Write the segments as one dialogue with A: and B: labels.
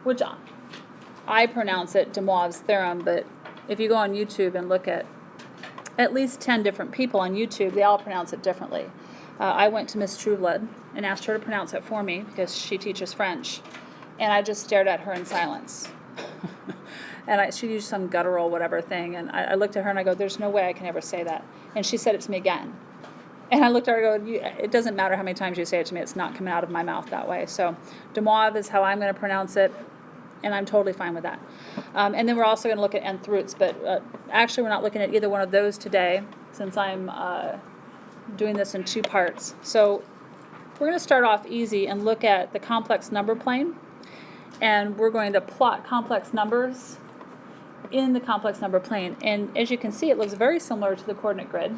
A: which I pronounce it Demoivre's theorem, but if you go on YouTube and look at least 10 different people on YouTube, they all pronounce it differently. I went to Miss Trueblood and asked her to pronounce it for me because she teaches French, and I just stared at her in silence. And she used some guttural whatever thing, and I looked at her and I go, there's no way I can ever say that. And she said it to me again. And I looked at her and go, it doesn't matter how many times you say it to me, it's not coming out of my mouth that way. So Demoivre is how I'm going to pronounce it, and I'm totally fine with that. And then we're also going to look at nth roots, but actually we're not looking at either one of those today since I'm doing this in 2 parts. So we're going to start off easy and look at the complex number plane, and we're going to plot complex numbers in the complex number plane. And as you can see, it looks very similar to the coordinate grid.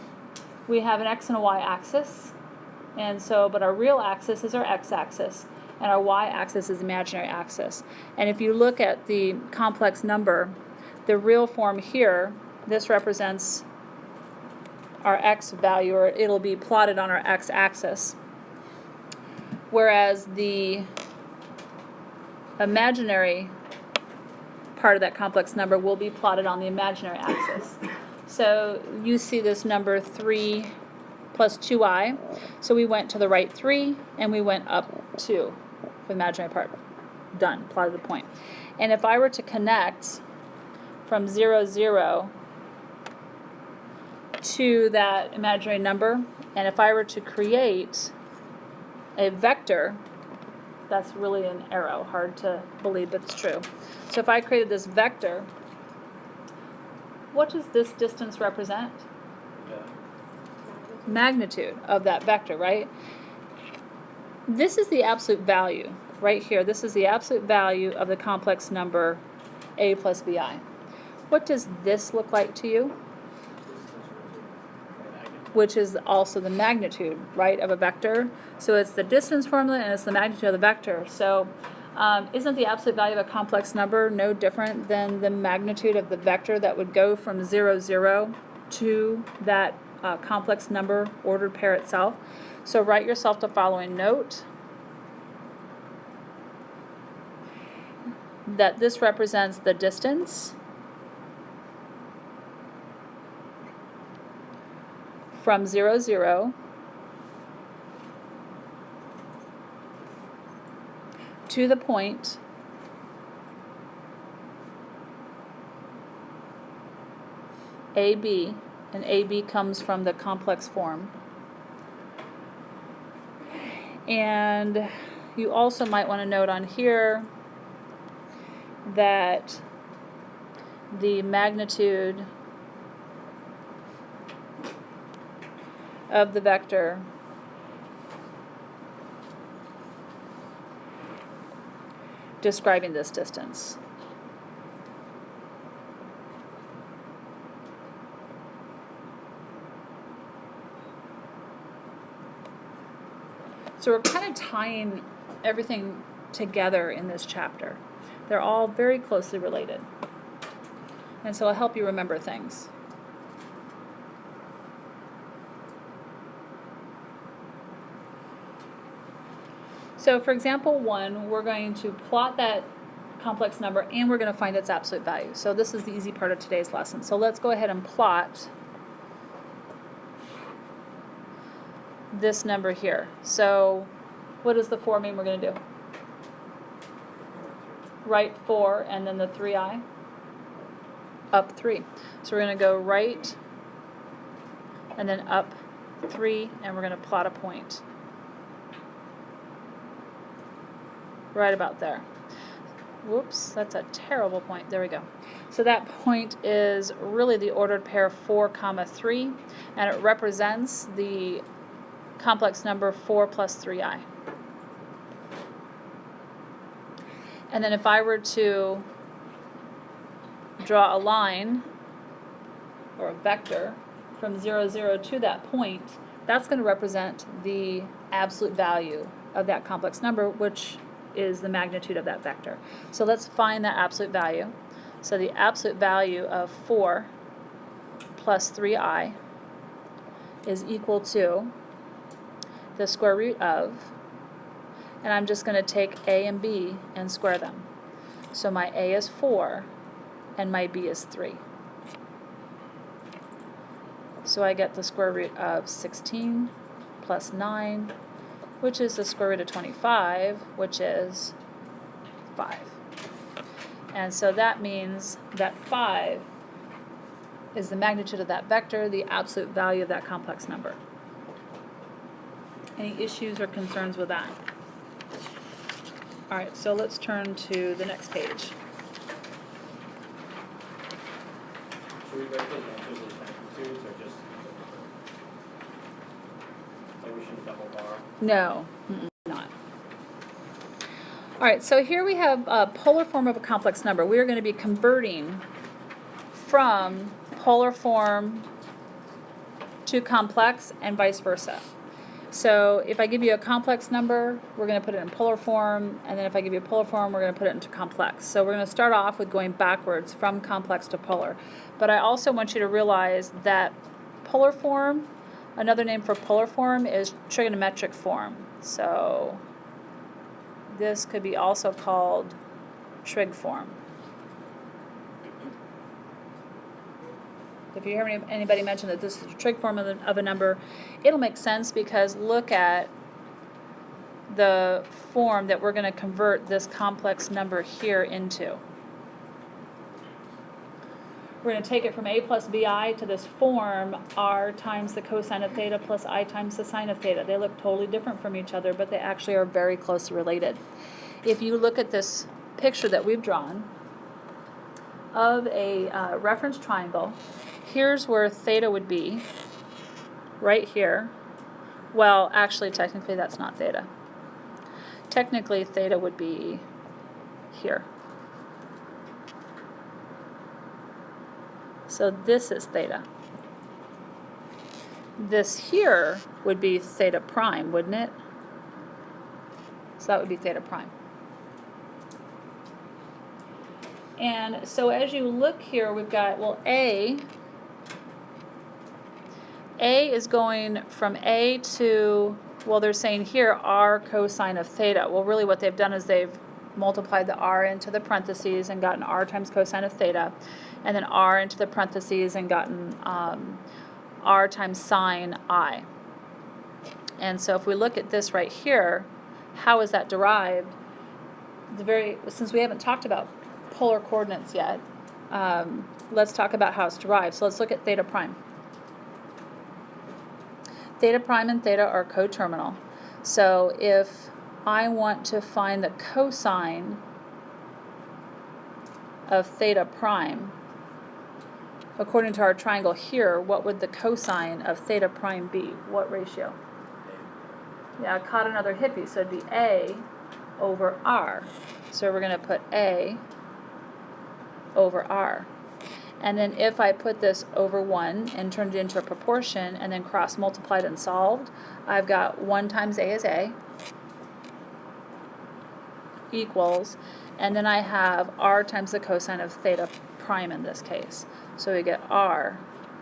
A: We have an x and a y axis, and so, but our real axis is our x-axis, and our y-axis is the imaginary axis. And if you look at the complex number, the real form here, this represents our x value, or it'll be plotted on our x-axis, whereas the imaginary part of that complex number will be plotted on the imaginary axis. So you see this number 3 plus 2i. So we went to the right 3 and we went up 2 for the imaginary part. Done, plotted the point. And if I were to connect from 0, 0 to that imaginary number, and if I were to create a vector, that's really an arrow, hard to believe, but it's true. So if I created this vector, what does this distance represent? Magnitude of that vector, right? This is the absolute value right here. This is the absolute value of the complex number a plus bi. What does this look like to you? Which is also the magnitude, right, of a vector. So it's the distance formula and it's the magnitude of the vector. So isn't the absolute value of a complex number no different than the magnitude of the vector that would go from 0, 0 to that complex number ordered pair itself? So write yourself the following note, that this represents the distance from 0, 0 to the point AB, and AB comes from the complex form. And you also might want to note on here that the magnitude of the vector describing this distance. So we're kind of tying everything together in this chapter. They're all very closely related. And so it'll help you remember things. So for example 1, we're going to plot that complex number and we're going to find its absolute value. So this is the easy part of today's lesson. So let's go ahead and plot this number here. So what does the 4 mean we're going to do? Right 4 and then the 3i, up 3. So we're going to go right and then up 3, and we're going to plot a point right about there. Whoops, that's a terrible point. There we go. So that point is really the ordered pair 4, 3, and it represents the complex number 4 plus 3i. And then if I were to draw a line or a vector from 0, 0 to that point, that's going to represent the absolute value of that complex number, which is the magnitude of that vector. So let's find that absolute value. So the absolute value of 4 plus 3i is equal to the square root of, and I'm just going to take a and b and square them. So my A is 4, and my B is 3. So I get the square root of 16 plus 9, which is the square root of 25, which is 5. And so that means that 5 is the magnitude of that vector, the absolute value of that complex number. Any issues or concerns with that? All right, so let's turn to the next page.
B: Should we write those answers as magnitudes or just, like we should double bar?
A: No, not. All right, so here we have a polar form of a complex number. We are going to be converting from polar form to complex and vice versa. So if I give you a complex number, we're going to put it in polar form, and then if I give you a polar form, we're going to put it into complex. So we're going to start off with going backwards from complex to polar. But I also want you to realize that polar form, another name for polar form is trigonometric form. So this could be also called trig form. If you hear anybody mention that this is a trig form of a number, it'll make sense because look at the form that we're going to convert this complex number here into. We're going to take it from a plus bi to this form r times the cosine of theta plus I times the sine of theta. They look totally different from each other, but they actually are very closely related. If you look at this picture that we've drawn of a reference triangle, here's where theta would be, right here. Well, actually, technically, that's not theta. Technically, theta would be here. So this is theta. This here would be theta prime, wouldn't it? So that would be theta prime. And so as you look here, we've got, well, A is going from A to, well, they're saying here r cosine of theta. Well, really what they've done is they've multiplied the r into the parentheses and gotten r times cosine of theta, and then r into the parentheses and gotten r times sine I. And so if we look at this right here, how is that derived? Since we haven't talked about polar coordinates yet, let's talk about how it's derived. So let's look at theta prime. Theta prime and theta are coterminal. So if I want to find the cosine of theta prime, according to our triangle here, what would the cosine of theta prime be? What ratio? Yeah, I caught another hippie, so it'd be A over R. So we're going to put A over R. And then if I put this over 1 and turned it into a proportion and then cross multiplied and solved, I've got 1 times A is A equals, and then I have R times the cosine of theta prime in this case. So we get R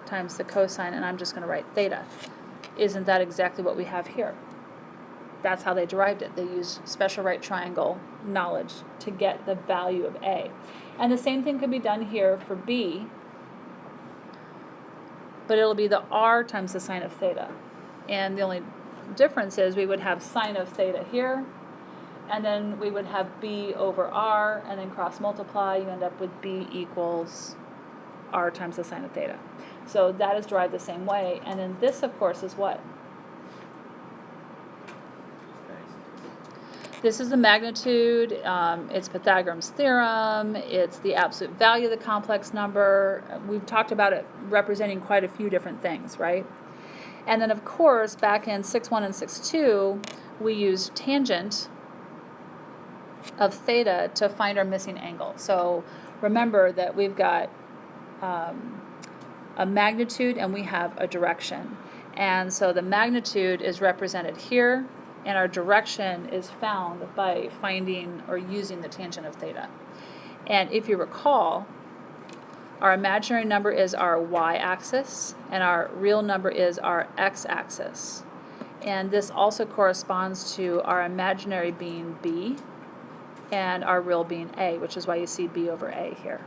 A: times the cosine, and I'm just going to write theta. Isn't that exactly what we have here? That's how they derived it. They used special right triangle knowledge to get the value of A. And the same thing could be done here for B, but it'll be the R times the sine of theta. And the only difference is we would have sine of theta here, and then we would have B over R, and then cross multiply, you end up with B equals R times the sine of theta. So that is derived the same way. And then this, of course, is what? This is the magnitude, it's Pythagorean's theorem, it's the absolute value of the complex number. We've talked about it representing quite a few different things, right? And then, of course, back in 6.1 and 6.2, we used tangent of theta to find our missing angle. So remember that we've got a magnitude and we have a direction. And so the magnitude is represented here, and our direction is found by finding or using the tangent of theta. And if you recall, our imaginary number is our y-axis, and our real number is our x-axis. And this also corresponds to our imaginary being b, and our real being a, which is why you see b over a here.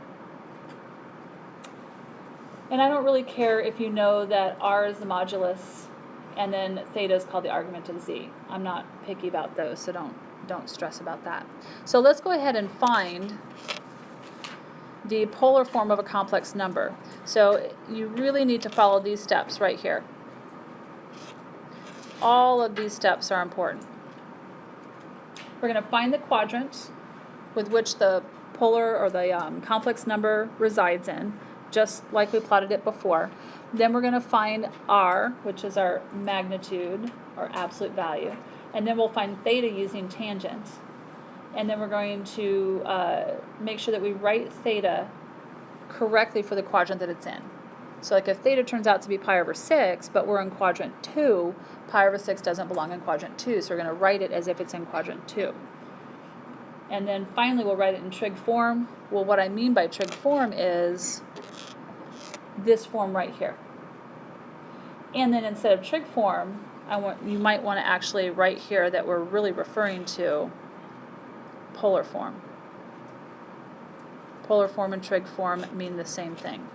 A: And I don't really care if you know that r is the modulus and then theta is called the argument of z. I'm not picky about those, so don't stress about that. So let's go ahead and find the polar form of a complex number. So you really need to follow these steps right here. All of these steps are important. We're going to find the quadrant with which the polar or the complex number resides in, just like we plotted it before. Then we're going to find r, which is our magnitude or absolute value. And then we'll find theta using tangent. And then we're going to make sure that we write theta correctly for the quadrant that it's in. So like if theta turns out to be pi over 6, but we're in quadrant 2, pi over 6 doesn't belong in quadrant 2, so we're going to write it as if it's in quadrant 2. And then finally we'll write it in trig form. Well, what I mean by trig form is this form right here. And then instead of trig form, you might want to actually write here that we're really referring to polar form. Polar form and trig form mean the same thing.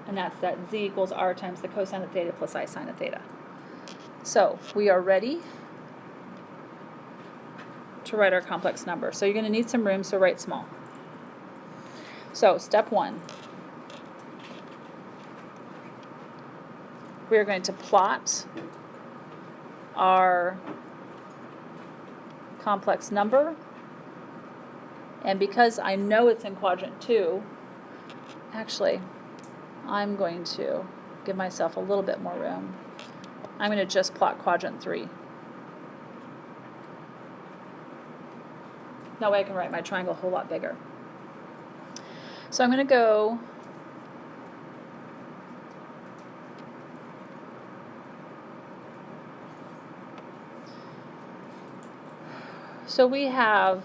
A: And that's that z equals r times the cosine of theta plus I sine of theta. So we are ready to write our complex number. So you're going to need some room, so write small. So step 1. We are going to plot our complex number. And because I know it's in quadrant 2, actually, I'm going to give myself a little bit more room. I'm going to just plot quadrant 3. That way I can write my triangle a whole lot bigger. So I'm going to go so we have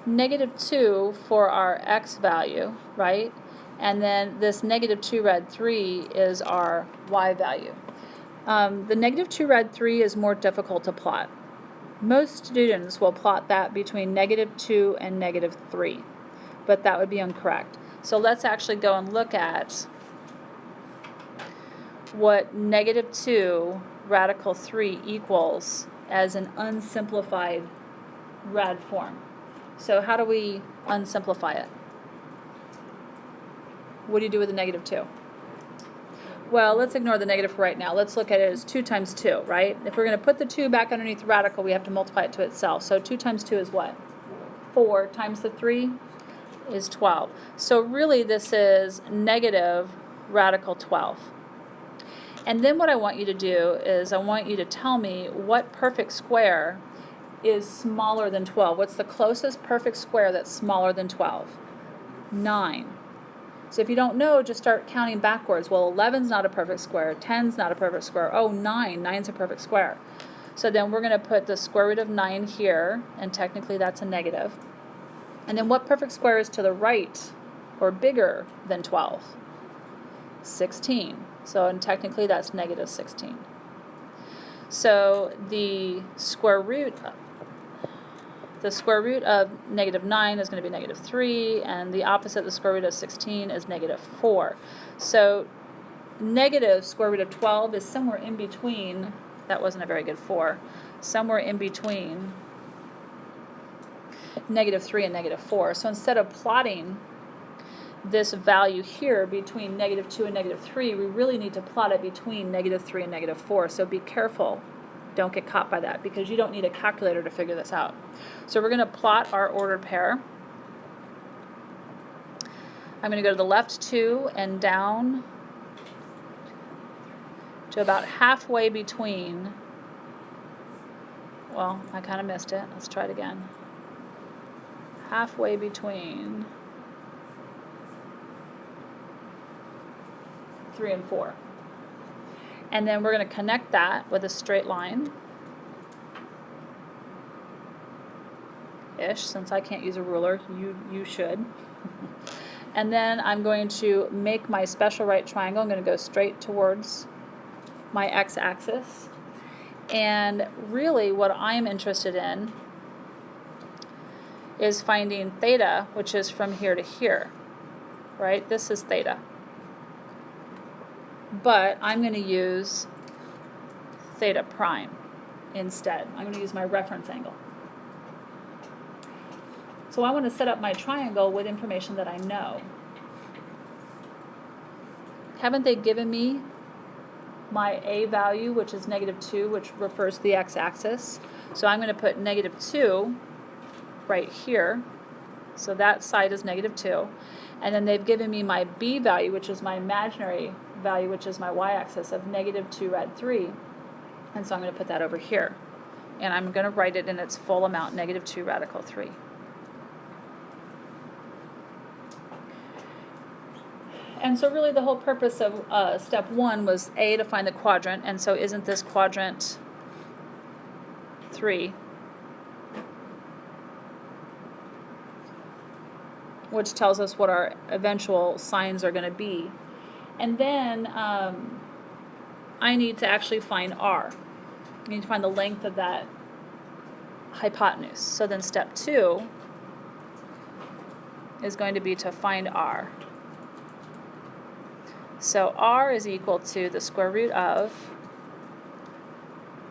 A: -2 for our x value, right? And then this -2 rad 3 is our y value. The -2 rad 3 is more difficult to plot. Most students will plot that between -2 and -3, but that would be incorrect. So let's actually go and look at what -2 radical 3 equals as an unsimplified rad form. So how do we unsimplify it? What do you do with the -2? Well, let's ignore the negative for right now. Let's look at it as 2 times 2, right? If we're going to put the 2 back underneath the radical, we have to multiply it to itself. So 2 times 2 is what? 4 times the 3 is 12. So really this is negative radical 12. And then what I want you to do is I want you to tell me what perfect square is smaller than 12. What's the closest perfect square that's smaller than 12? 9. So if you don't know, just start counting backwards. Well, 11's not a perfect square. 10's not a perfect square. Oh, 9. 9's a perfect square. So then we're going to put the square root of 9 here, and technically that's a negative. And then what perfect square is to the right or bigger than 12? 16. So and technically that's -16. So the square root of -9 is going to be -3, and the opposite, the square root of 16, is -4. So negative square root of 12 is somewhere in between. That wasn't a very good 4. Somewhere in between -3 and -4. So instead of plotting this value here between -2 and -3, we really need to plot it between -3 and -4. So be careful. Don't get caught by that, because you don't need a calculator to figure this out. So we're going to plot our ordered pair. I'm going to go to the left 2 and down to about halfway between. Well, I kind of missed it. Let's try it again. Halfway between 3 and 4. And then we're going to connect that with a straight line. Ish, since I can't use a ruler, you should. And then I'm going to make my special right triangle. I'm going to go straight towards my x-axis. And really what I'm interested in is finding theta, which is from here to here, right? This is theta. But I'm going to use theta prime instead. I'm going to use my reference angle. So I want to set up my triangle with information that I know. Haven't they given me my a value, which is -2, which refers to the x-axis? So I'm going to put -2 right here. So that side is -2. And then they've given me my b value, which is my imaginary value, which is my y-axis of -2 rad 3. And so I'm going to put that over here. And I'm going to write it in its full amount, -2 radical 3. And so really the whole purpose of step 1 was A, to find the quadrant. And so isn't this quadrant 3? Which tells us what our eventual signs are going to be. And then I need to actually find r. I need to find the length of that hypotenuse. So then step 2 is going to be to find r. So r is equal to the square root of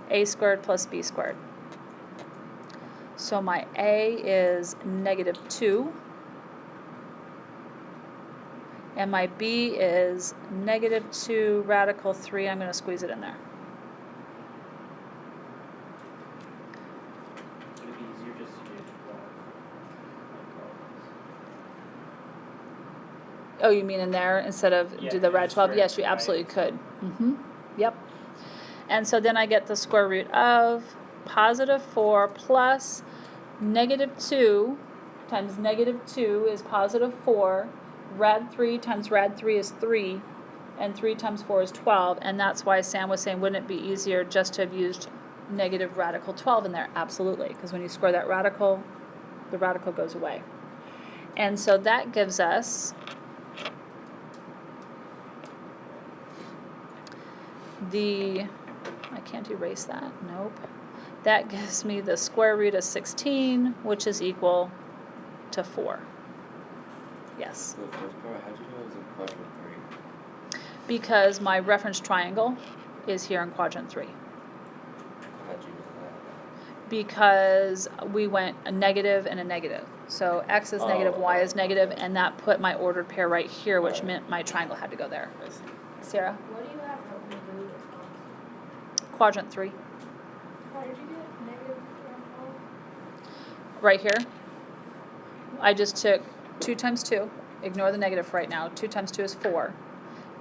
A: a squared plus b squared. So my a is -2. And my b is -2 radical 3. I'm going to squeeze it in there.
B: Would it be easier just to do 12?
A: Oh, you mean in there instead of
B: Yeah,
A: do the rad 12?
B: square,
A: Yes, you
B: right.
A: absolutely could. Yep. And so then I get the square root of +4 plus -2 times -2 is +4. Rad 3 times rad 3 is 3. And 3 times 4 is 12. And that's why Sam was saying, wouldn't it be easier just to have used negative radical 12 in there? Absolutely. Because when you square that radical, the radical goes away. And so that gives us I can't erase that, nope. That gives me the square root of 16, which is equal to 4. Yes.
C: The first part, how'd you know it was in quadrant 3?
A: Because my reference triangle is here in quadrant 3.
C: How'd you know that?
A: Because we went a negative and a negative. So x is negative, y is negative, and that put my ordered pair right here, which meant my triangle had to go there.
C: I see.
A: Sarah?
D: What do you have for the response?
A: Quadrant 3.
D: How did you get negative
A: Right here. I just took 2 times 2. Ignore the negative right now. 2 times 2 is 4.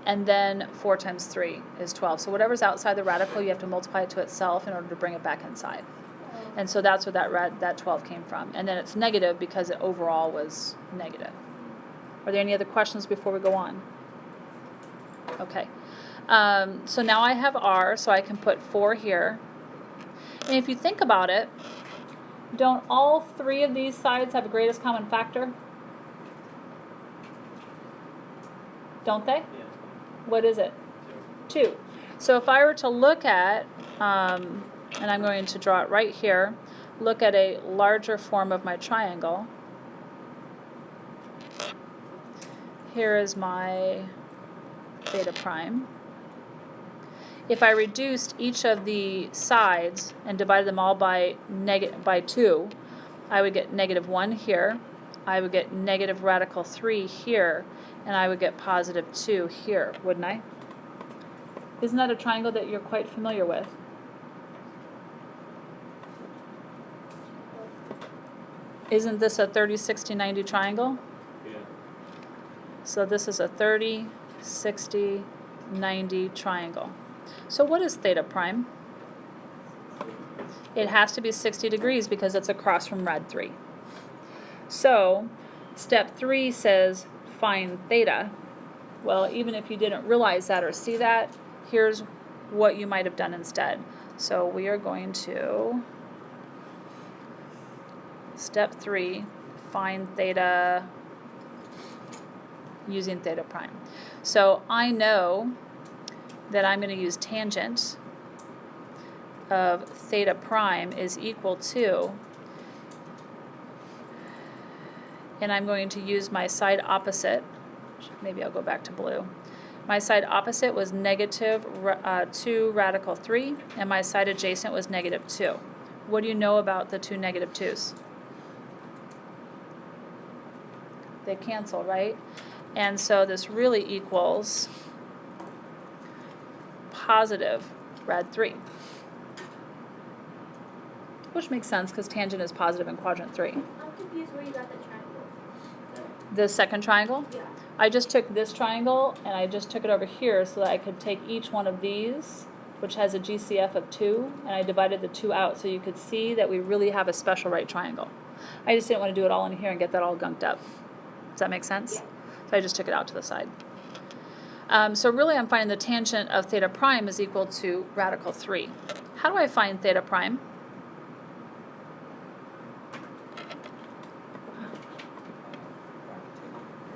A: And then 4 times 3 is 12. So whatever's outside the radical, you have to multiply it to itself in order to bring it back inside. And so that's where that 12 came from. And then it's negative because it overall was negative. Are there any other questions before we go on? Okay. So now I have r, so I can put 4 here. And if you think about it, don't all 3 of these sides have a greatest common factor? Don't they?
B: Yeah.
A: What is it? 2. So if I were to look at, and I'm going to draw it right here, look at a larger form of my triangle. Here is my theta prime. If I reduced each of the sides and divided them all by 2, I would get -1 here, I would get negative radical 3 here, and I would get +2 here, wouldn't I? Isn't that a triangle that you're quite familiar with? Isn't this a 30, 60, 90 triangle?
B: Yeah.
A: So this is a 30, 60, 90 triangle. So what is theta prime? It has to be 60 degrees because it's across from rad 3. So step 3 says find theta. Well, even if you didn't realize that or see that, here's what you might have done instead. So we are going to step 3, find theta using theta prime. So I know that I'm going to use tangent of theta prime is equal to, and I'm going to use my side opposite, maybe I'll go back to blue. My side opposite was negative 2 radical 3, and my side adjacent was negative 2. What do you know about the two negative 2's? They cancel, right? And so this really equals positive rad 3. Which makes sense because tangent is positive in quadrant 3.
D: I'm confused where you got the triangle.
A: The second triangle?
D: Yeah.
A: I just took this triangle and I just took it over here so that I could take each one of these, which has a GCF of 2, and I divided the 2 out so you could see that we really have a special right triangle. I just didn't want to do it all in here and get that all gunked up. Does that make sense?
D: Yeah.
A: So I just took it out to the side. So really I'm finding the tangent of theta prime is equal to radical 3. How do I find theta prime?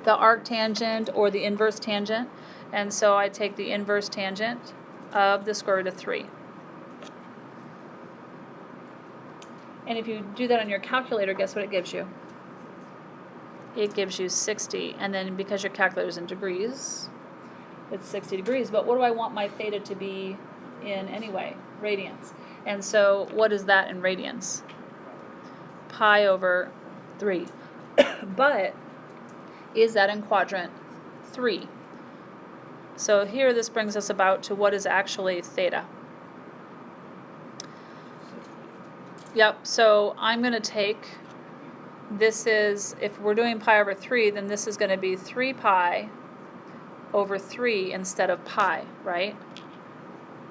A: The arctangent or the inverse tangent. And so I take the inverse tangent of the square root of 3. And if you do that on your calculator, guess what it gives you? It gives you 60. And then because your calculator is in degrees, it's 60 degrees. But what do I want my theta to be in anyway? Radians. And so what is that in radians? Pi over 3. But is that in quadrant 3? So here this brings us about to what is actually theta. Yep, so I'm going to take, this is, if we're doing pi over 3, then this is going to be 3 pi over 3 instead of pi, right?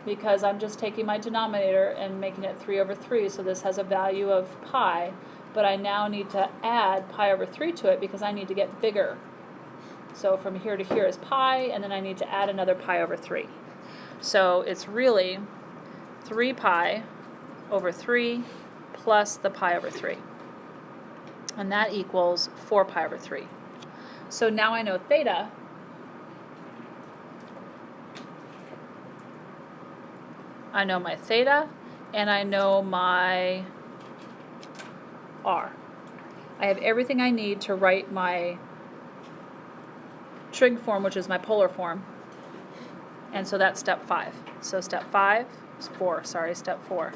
A: Because I'm just taking my denominator and making it 3 over 3, so this has a value of pi, but I now need to add pi over 3 to it because I need to get bigger. So from here to here is pi, and then I need to add another pi over 3. So it's really 3 pi over 3 plus the pi over 3. And that equals 4 pi over 3. So now I know theta. I know my theta, and I know my r. I have everything I need to write my trig form, which is my polar form. And so that's step 5. So step 5 is 4, sorry, step 4.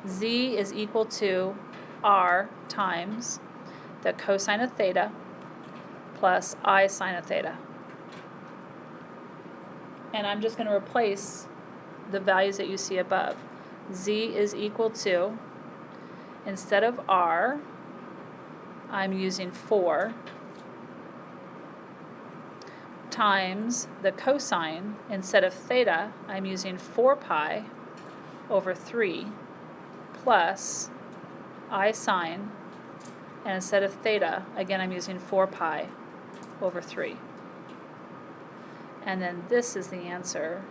A: Z is equal to r times the cosine of theta plus I sine of theta. And I'm just going to replace the values that you see above. Z is equal to, instead of r, I'm using 4 times the cosine. Instead of theta, I'm using 4 pi over 3 plus I sine, and instead of theta, again I'm using 4 pi over 3. And then this is the answer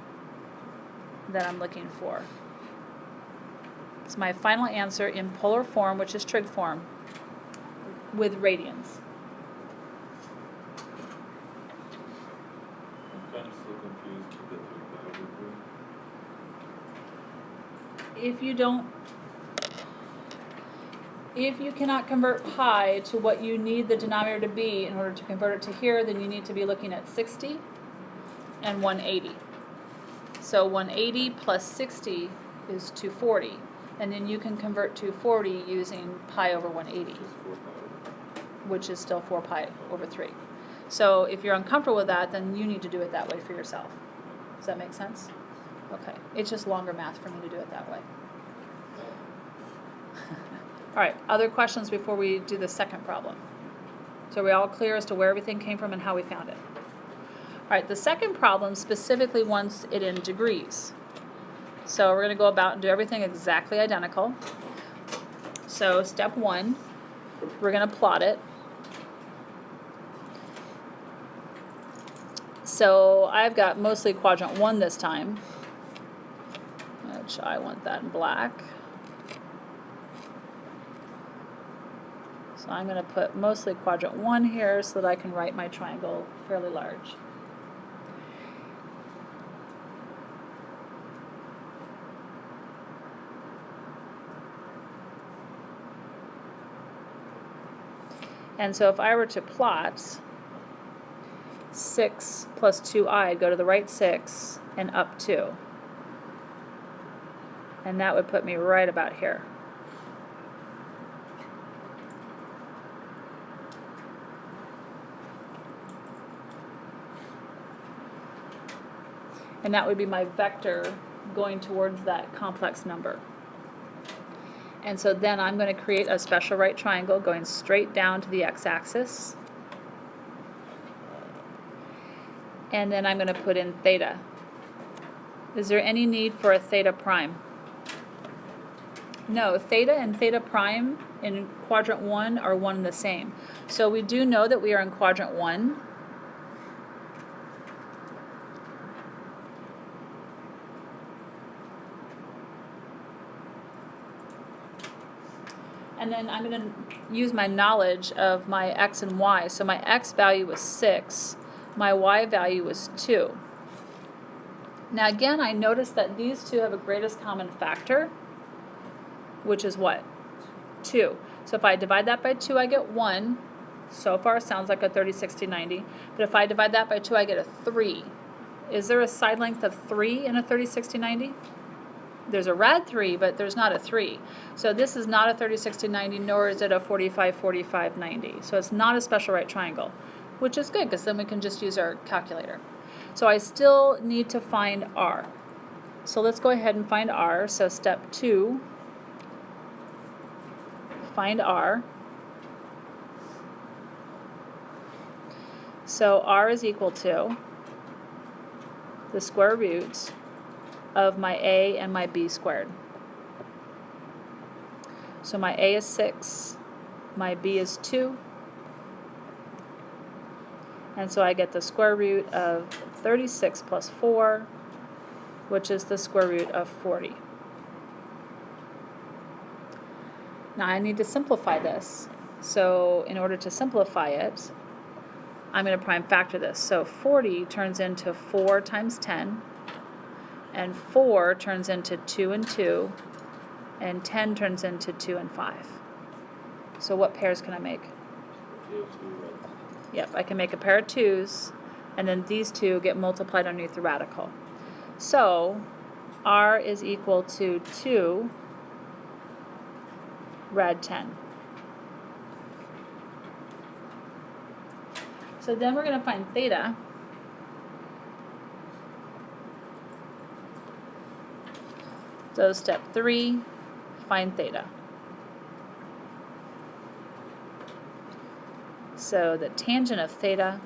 A: that I'm looking for. It's my final answer in polar form, which is trig form, with radians.
E: I'm kind of still confused with the 3 pi over 3.
A: If you cannot convert pi to what you need the denominator to be in order to convert it to here, then you need to be looking at 60 and 180. So 180 plus 60 is 240, and then you can convert 240 using pi over 180,
E: Just 4 pi over 3.
A: which is still 4 pi over 3. So if you're uncomfortable with that, then you need to do it that way for yourself. Does that make sense? Okay. It's just longer math for me to do it that way. All right, other questions before we do the second problem? So are we all clear as to where everything came from and how we found it? All right, the second problem specifically wants it in degrees. So we're going to go about and do everything exactly identical. So step 1, we're going to plot it. So I've got mostly quadrant 1 this time, which I want that in black. So I'm going to put mostly quadrant 1 here so that I can write my triangle fairly large. And so if I were to plot 6 plus 2i, I'd go to the right 6 and up 2. And that would put me right about here. And that would be my vector going towards that complex number. And so then I'm going to create a special right triangle going straight down to the x-axis. And then I'm going to put in theta. Is there any need for a theta prime? No, theta and theta prime in quadrant 1 are one and the same. So we do know that we are in quadrant 1. And then I'm going to use my knowledge of my x and y. So my x value was 6. My y value was 2. Now again, I noticed that these two have a greatest common factor, which is what? 2. So if I divide that by 2, I get 1. So far, it sounds like a 30, 60, 90. But if I divide that by 2, I get a 3. Is there a side length of 3 in a 30, 60, 90? There's a rad 3, but there's not a 3. So this is not a 30, 60, 90, nor is it a 45, 45, 90. So it's not a special right triangle, which is good because then we can just use our calculator. So I still need to find r. So let's go ahead and find r. So step 2, find r. So r is equal to the square root of my a and my b squared. So my a is 6, my b is 2, and so I get the square root of 36 plus 4, which is the square root of 40. Now I need to simplify this. So in order to simplify it, I'm going to prime factor this. So 40 turns into 4 times 10, and 4 turns into 2 and 2, and 10 turns into 2 and 5. So what pairs can I make?
E: You have two reds.
A: Yep, I can make a pair of 2's, and then these 2 get multiplied underneath the radical. So r is equal to 2 rad 10. So then we're going to find theta. So step 3, find theta. So the tangent of theta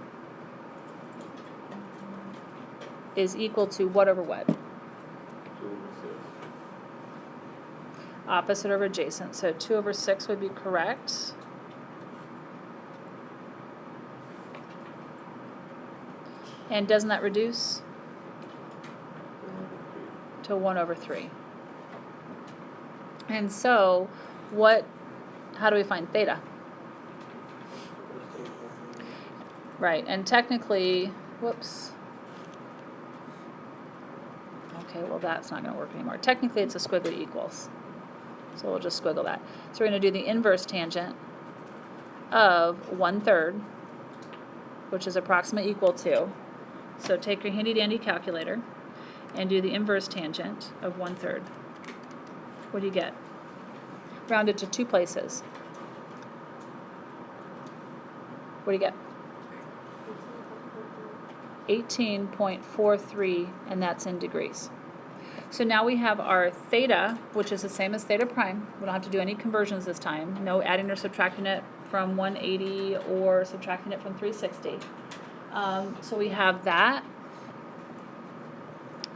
A: is equal to what over what?
E: 2/6.
A: Opposite over adjacent. So 2/6 would be correct. And doesn't that reduce
E: 1/3.
A: to 1/3? And so how do we find theta? Right, and technically, whoops. Okay, well that's not going to work anymore. Technically it's a squiggly equals. So we'll just squiggle that. So we're going to do the inverse tangent of 1/3, which is approximately equal to. So take your handy dandy calculator and do the inverse tangent of 1/3. What do you get? Round it to 2 places. What do you get? 18.43, and that's in degrees. So now we have our theta, which is the same as theta prime. We don't have to do any conversions this time. No adding or subtracting it from 180 or subtracting it from 360. So we have that.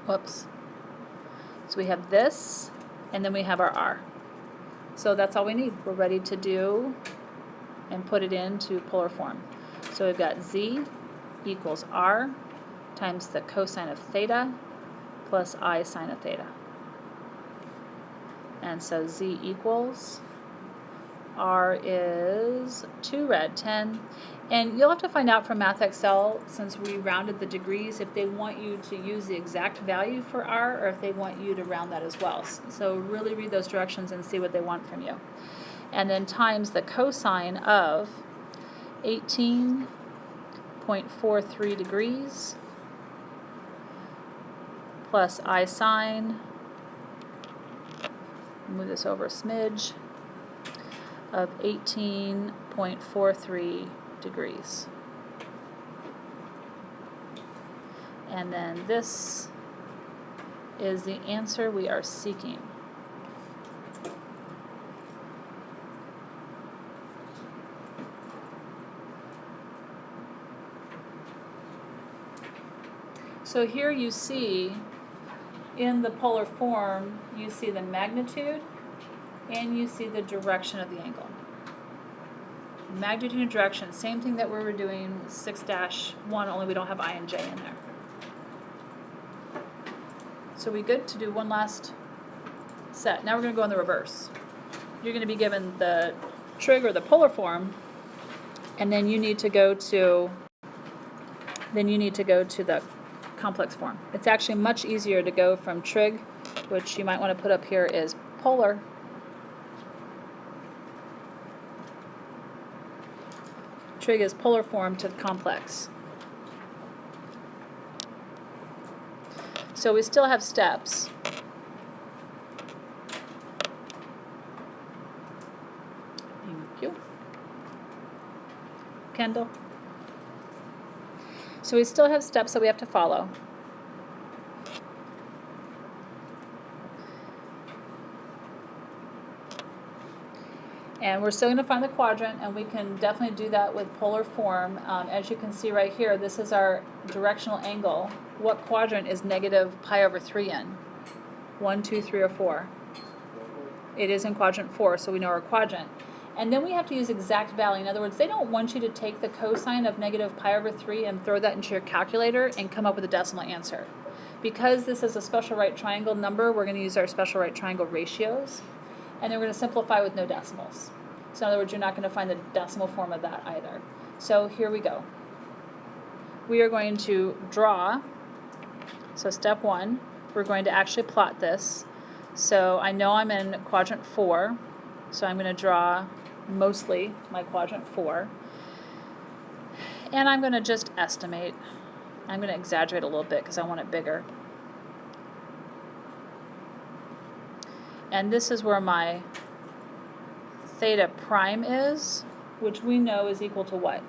A: Whoops. So we have this, and then we have our r. So that's all we need. We're ready to do and put it into polar form. So we've got z equals r times the cosine of theta plus I sine of theta. And so z equals, r is 2 rad 10. And you'll have to find out from Math Excel, since we rounded the degrees, if they want you to use the exact value for r or if they want you to round that as well. So really read those directions and see what they want from you. And then times the cosine of 18.43 degrees plus I sine, move this over a smidge, of 18.43 degrees. And then this is the answer we are seeking. So here you see, in the polar form, you see the magnitude and you see the direction of the angle. Magnitude and direction, same thing that we were doing with 6-1, only we don't have I and J in there. So we good to do one last set. Now we're going to go in the reverse. You're going to be given the trig or the polar form, and then you need to go to the complex form. It's actually much easier to go from trig, which you might want to put up here is polar, trig is polar form, to the complex. So we still have steps. Thank you. Kendall. So we still have steps that we have to follow. And we're still going to find the quadrant, and we can definitely do that with polar form. As you can see right here, this is our directional angle. What quadrant is negative pi over 3 in? 1, 2, 3, or 4? It is in quadrant 4, so we know our quadrant. And then we have to use exact value. In other words, they don't want you to take the cosine of negative pi over 3 and throw that into your calculator and come up with a decimal answer. Because this is a special right triangle number, we're going to use our special right triangle ratios. And then we're going to simplify with no decimals. So in other words, you're not going to find the decimal form of that either. So here we go. We are going to draw. So step 1, we're going to actually plot this. So I know I'm in quadrant 4. So I'm going to draw mostly my quadrant 4. And I'm going to just estimate. I'm going to exaggerate a little bit because I want it bigger. And this is where my theta prime is, which we know is equal to what?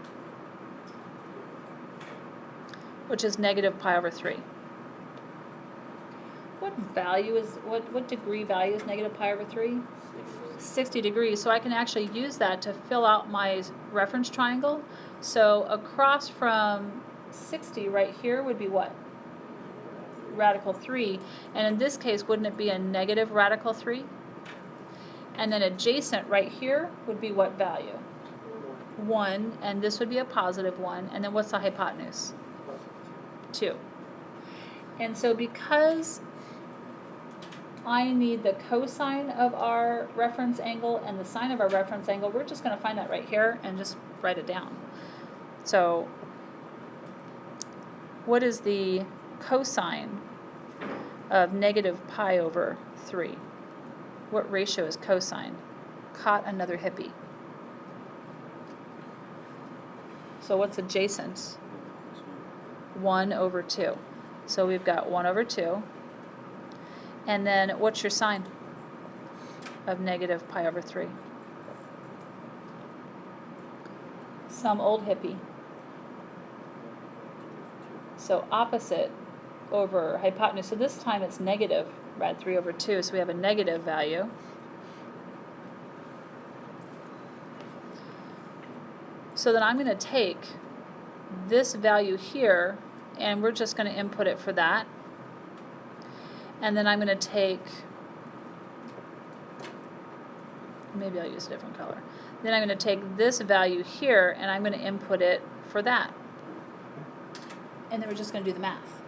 A: Which is negative pi over 3. What value is, what degree value is negative pi over 3? 60 degrees. So I can actually use that to fill out my reference triangle. So across from 60 right here would be what? Radical 3. And in this case, wouldn't it be a negative radical 3? And then adjacent right here would be what value? 1. And this would be a positive 1. And then what's the hypotenuse? 2. And so because I need the cosine of our reference angle and the sine of our reference angle, we're just going to find that right here and just write it down. So what is the cosine of negative pi over 3? What ratio is cosine? Caught another hippie. So what's adjacent? 1 over 2. So we've got 1 over 2. And then what's your sine of negative pi over 3? Some old hippie. So opposite over hypotenuse. So this time it's negative rad 3 over 2. So we have a negative value. So then I'm going to take this value here, and we're just going to input it for that. And then I'm going to take, maybe I'll use a different color. Then I'm going to take this value here, and I'm going to input it for that. And then we're just going to do the math.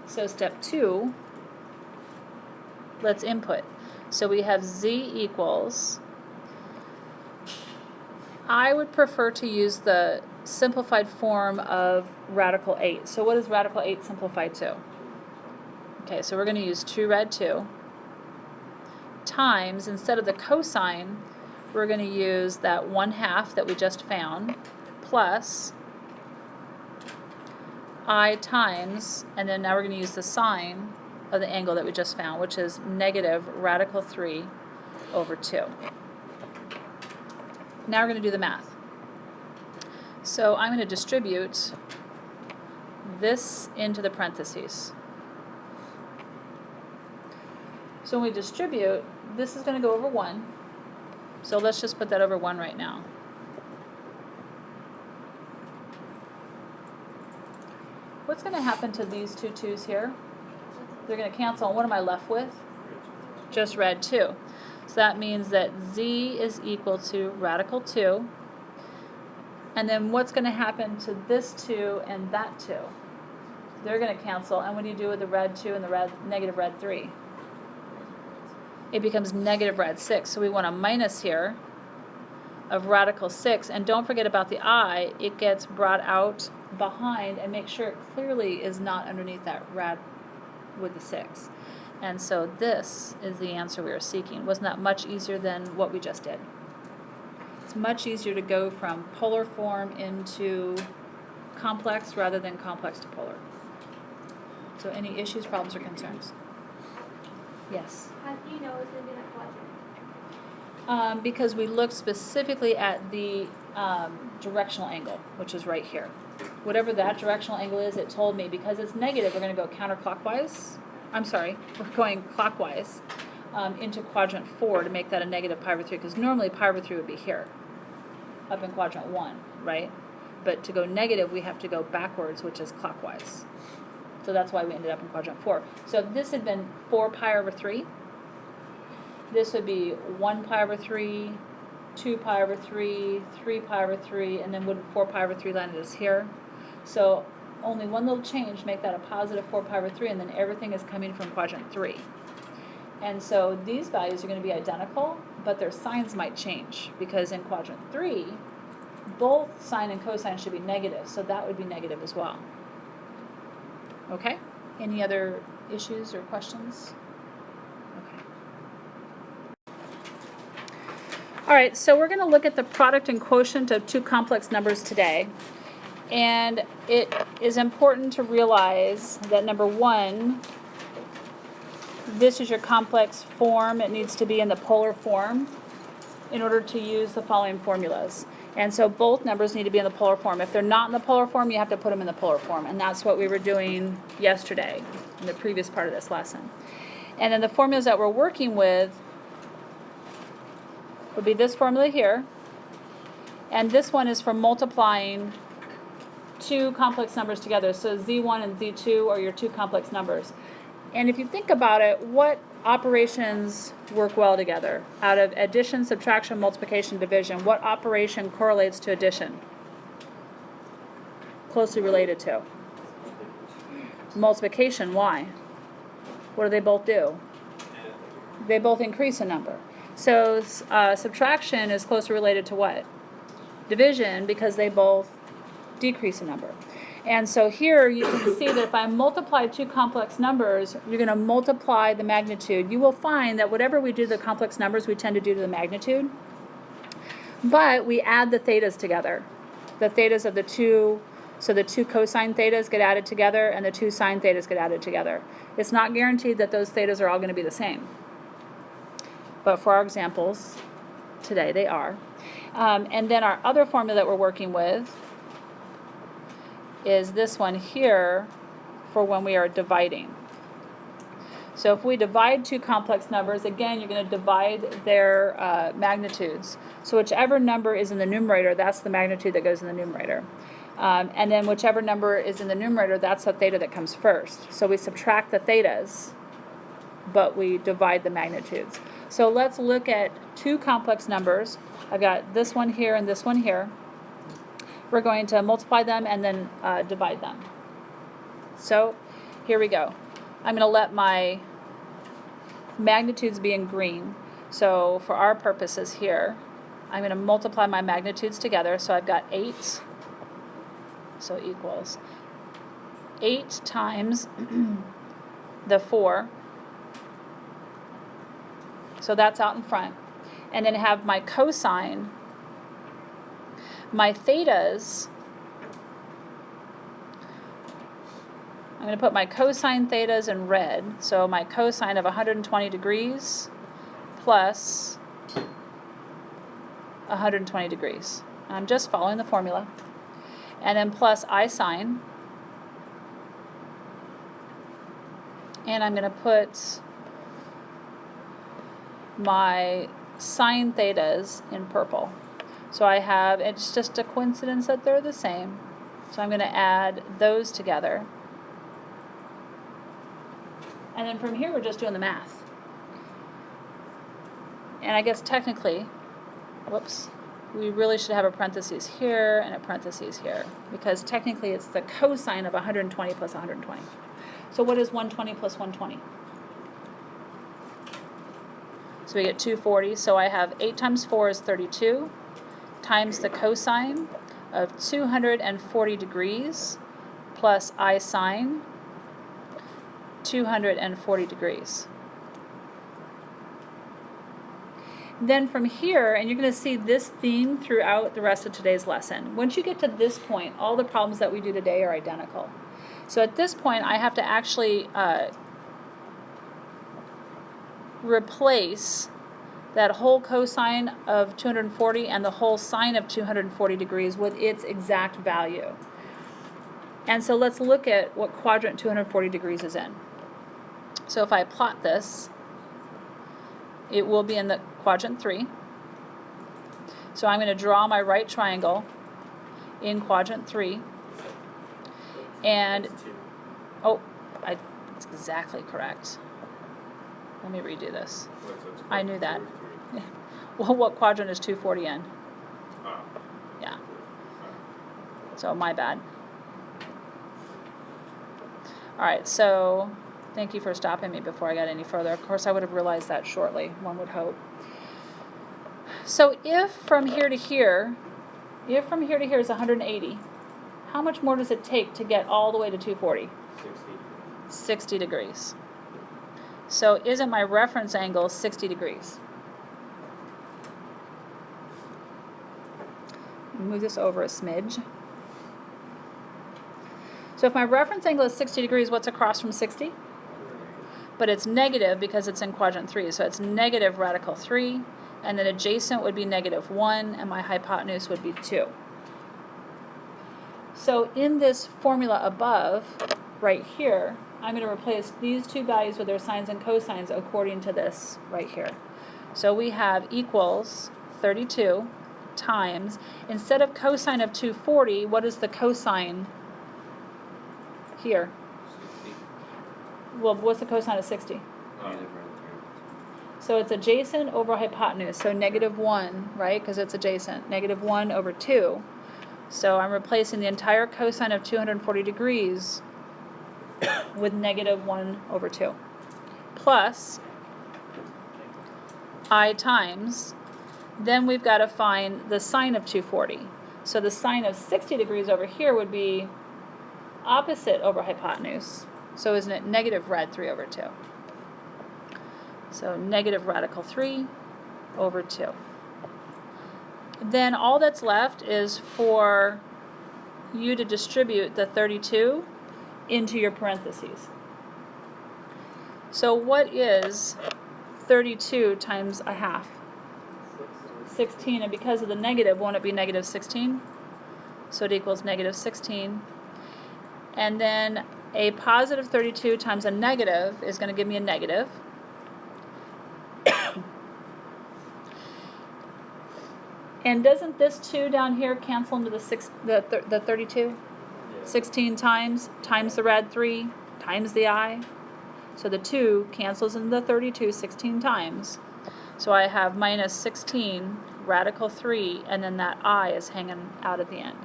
A: So step 2, let's input. So we have z equals, I would prefer to use the simplified form of radical 8. So what is radical 8 simplified to? Okay, so we're going to use 2 rad 2 times, instead of the cosine, we're going to use that 1/2 that we just found plus I times, and then now we're going to use the sine of the angle that we just found, which is negative radical 3 over 2. Now we're going to do the math. So I'm going to distribute this into the parentheses. So when we distribute, this is going to go over 1. So let's just put that over 1 right now. What's going to happen to these two 2's here? They're going to cancel. And what am I left with? Just red 2. So that means that z is equal to radical 2. And then what's going to happen to this 2 and that 2? They're going to cancel. And what do you do with the red 2 and the negative red 3? It becomes negative red 6. So we want a minus here of radical 6. And don't forget about the I. It gets brought out behind, and make sure it clearly is not underneath that red with the 6. And so this is the answer we are seeking. Wasn't that much easier than what we just did? It's much easier to go from polar form into complex rather than complex to polar. So any issues, problems, or concerns? Yes?
D: How do you know it's going to be in a quadrant?
A: Because we looked specifically at the directional angle, which is right here. Whatever that directional angle is, it told me because it's negative, we're going to go counterclockwise. I'm sorry, we're going clockwise into quadrant 4 to make that a negative pi over 3, because normally pi over 3 would be here, up in quadrant 1, right? But to go negative, we have to go backwards, which is clockwise. So that's why we ended up in quadrant 4. So if this had been 4 pi over 3, this would be 1 pi over 3, 2 pi over 3, 3 pi over 3, and then would 4 pi over 3 landed us here? So only one little change, make that a positive 4 pi over 3, and then everything is coming from quadrant 3. And so these values are going to be identical, but their signs might change, because in quadrant 3, both sine and cosine should be negative, so that would be negative as well. Okay? Any other issues or questions? Okay. All right, so we're going to look at the product and quotient of two complex numbers today. And it is important to realize that number 1, this is your complex form. It needs to be in the polar form in order to use the following formulas. And so both numbers need to be in the polar form. If they're not in the polar form, you have to put them in the polar form. And that's what we were doing yesterday in the previous part of this lesson. And then the formulas that we're working with would be this formula here. And this one is for multiplying two complex numbers together. So z1 and z2 are your two complex numbers. And if you think about it, what operations work well together? Out of addition, subtraction, multiplication, division, what operation correlates to addition? Closely related to? Multiplication. Why? What do they both do? They both increase a number. So subtraction is closely related to what? Division, because they both decrease a number. And so here you can see that if I multiply two complex numbers, you're going to multiply the magnitude. You will find that whatever we do to the complex numbers, we tend to do to the magnitude. But we add the thetas together. The thetas of the two, so the two cosine thetas get added together and the two sine thetas get added together. It's not guaranteed that those thetas are all going to be the same. But for our examples today, they are. And then our other formula that we're working with is this one here for when we are dividing. So if we divide two complex numbers, again, you're going to divide their magnitudes. So whichever number is in the numerator, that's the magnitude that goes in the numerator. And then whichever number is in the numerator, that's the theta that comes first. So we subtract the thetas, but we divide the magnitudes. So let's look at two complex numbers. I've got this one here and this one here. We're going to multiply them and then divide them. So here we go. I'm going to let my magnitudes be in green. So for our purposes here, I'm going to multiply my magnitudes together. So I've got 8, so equals 8 times the 4. So that's out in front. and then have my cosine. My thetas, I'm going to put my cosine thetas in red. So my cosine of 120 degrees plus 120 degrees. I'm just following the formula. And then plus I sine. And I'm going to put my sine thetas in purple. So I have, it's just a coincidence that they're the same. So I'm going to add those together. And then from here we're just doing the math. And I guess technically, whoops, we really should have a parentheses here and a parentheses here, because technically it's the cosine of 120 plus 120. So what is 120 plus 120? So we get 240. So I have 8 times 4 is 32 times the cosine of 240 degrees plus I sine 240 degrees. Then from here, and you're going to see this theme throughout the rest of today's lesson. Once you get to this point, all the problems that we do today are identical. So at this point, I have to actually replace that whole cosine of 240 and the whole sine of 240 degrees with its exact value. And so let's look at what quadrant 240 degrees is in. So if I plot this, it will be in the quadrant 3. So I'm going to draw my right triangle in quadrant 3. And, oh, that's exactly correct. Let me redo this. I knew that. Well, what quadrant is 240 in? Yeah. So my bad. All right, so thank you for stopping me before I got any further. Of course, I would have realized that shortly, one would hope. So if from here to here is 180, how much more does it take to get all the way to 240? 60 degrees. So isn't my reference angle 60 degrees? Move this over a smidge. So if my reference angle is 60 degrees, what's across from 60? But it's negative because it's in quadrant 3. So it's negative radical 3, and then adjacent would be negative 1, and my hypotenuse would be 2. So in this formula above, right here, I'm going to replace these two values with their sines and cosines according to this right here. So we have equals 32 times, instead of cosine of 240, what is the cosine here?
C: 60.
A: Well, what's the cosine of 60? So it's adjacent over hypotenuse, so negative 1, right, because it's adjacent. Negative 1 over 2. So I'm replacing the entire cosine of 240 degrees with negative 1 over 2. Plus I times, then we've got to find the sine of 240. So the sine of 60 degrees over here would be opposite over hypotenuse. So isn't it negative rad 3 over 2? So negative radical 3 over 2. Then all that's left is for you to distribute the 32 into your parentheses. So what is 32 times a half? 16, and because of the negative, won't it be negative 16? So it equals negative 16. And then a positive 32 times a negative is going to give me a negative. And doesn't this 2 down here cancel into the 32?
B: Yeah.
A: 16 times the rad 3 times the I. So the 2 cancels into the 32 16 times. So I have minus 16 radical 3, and then that I is hanging out at the end.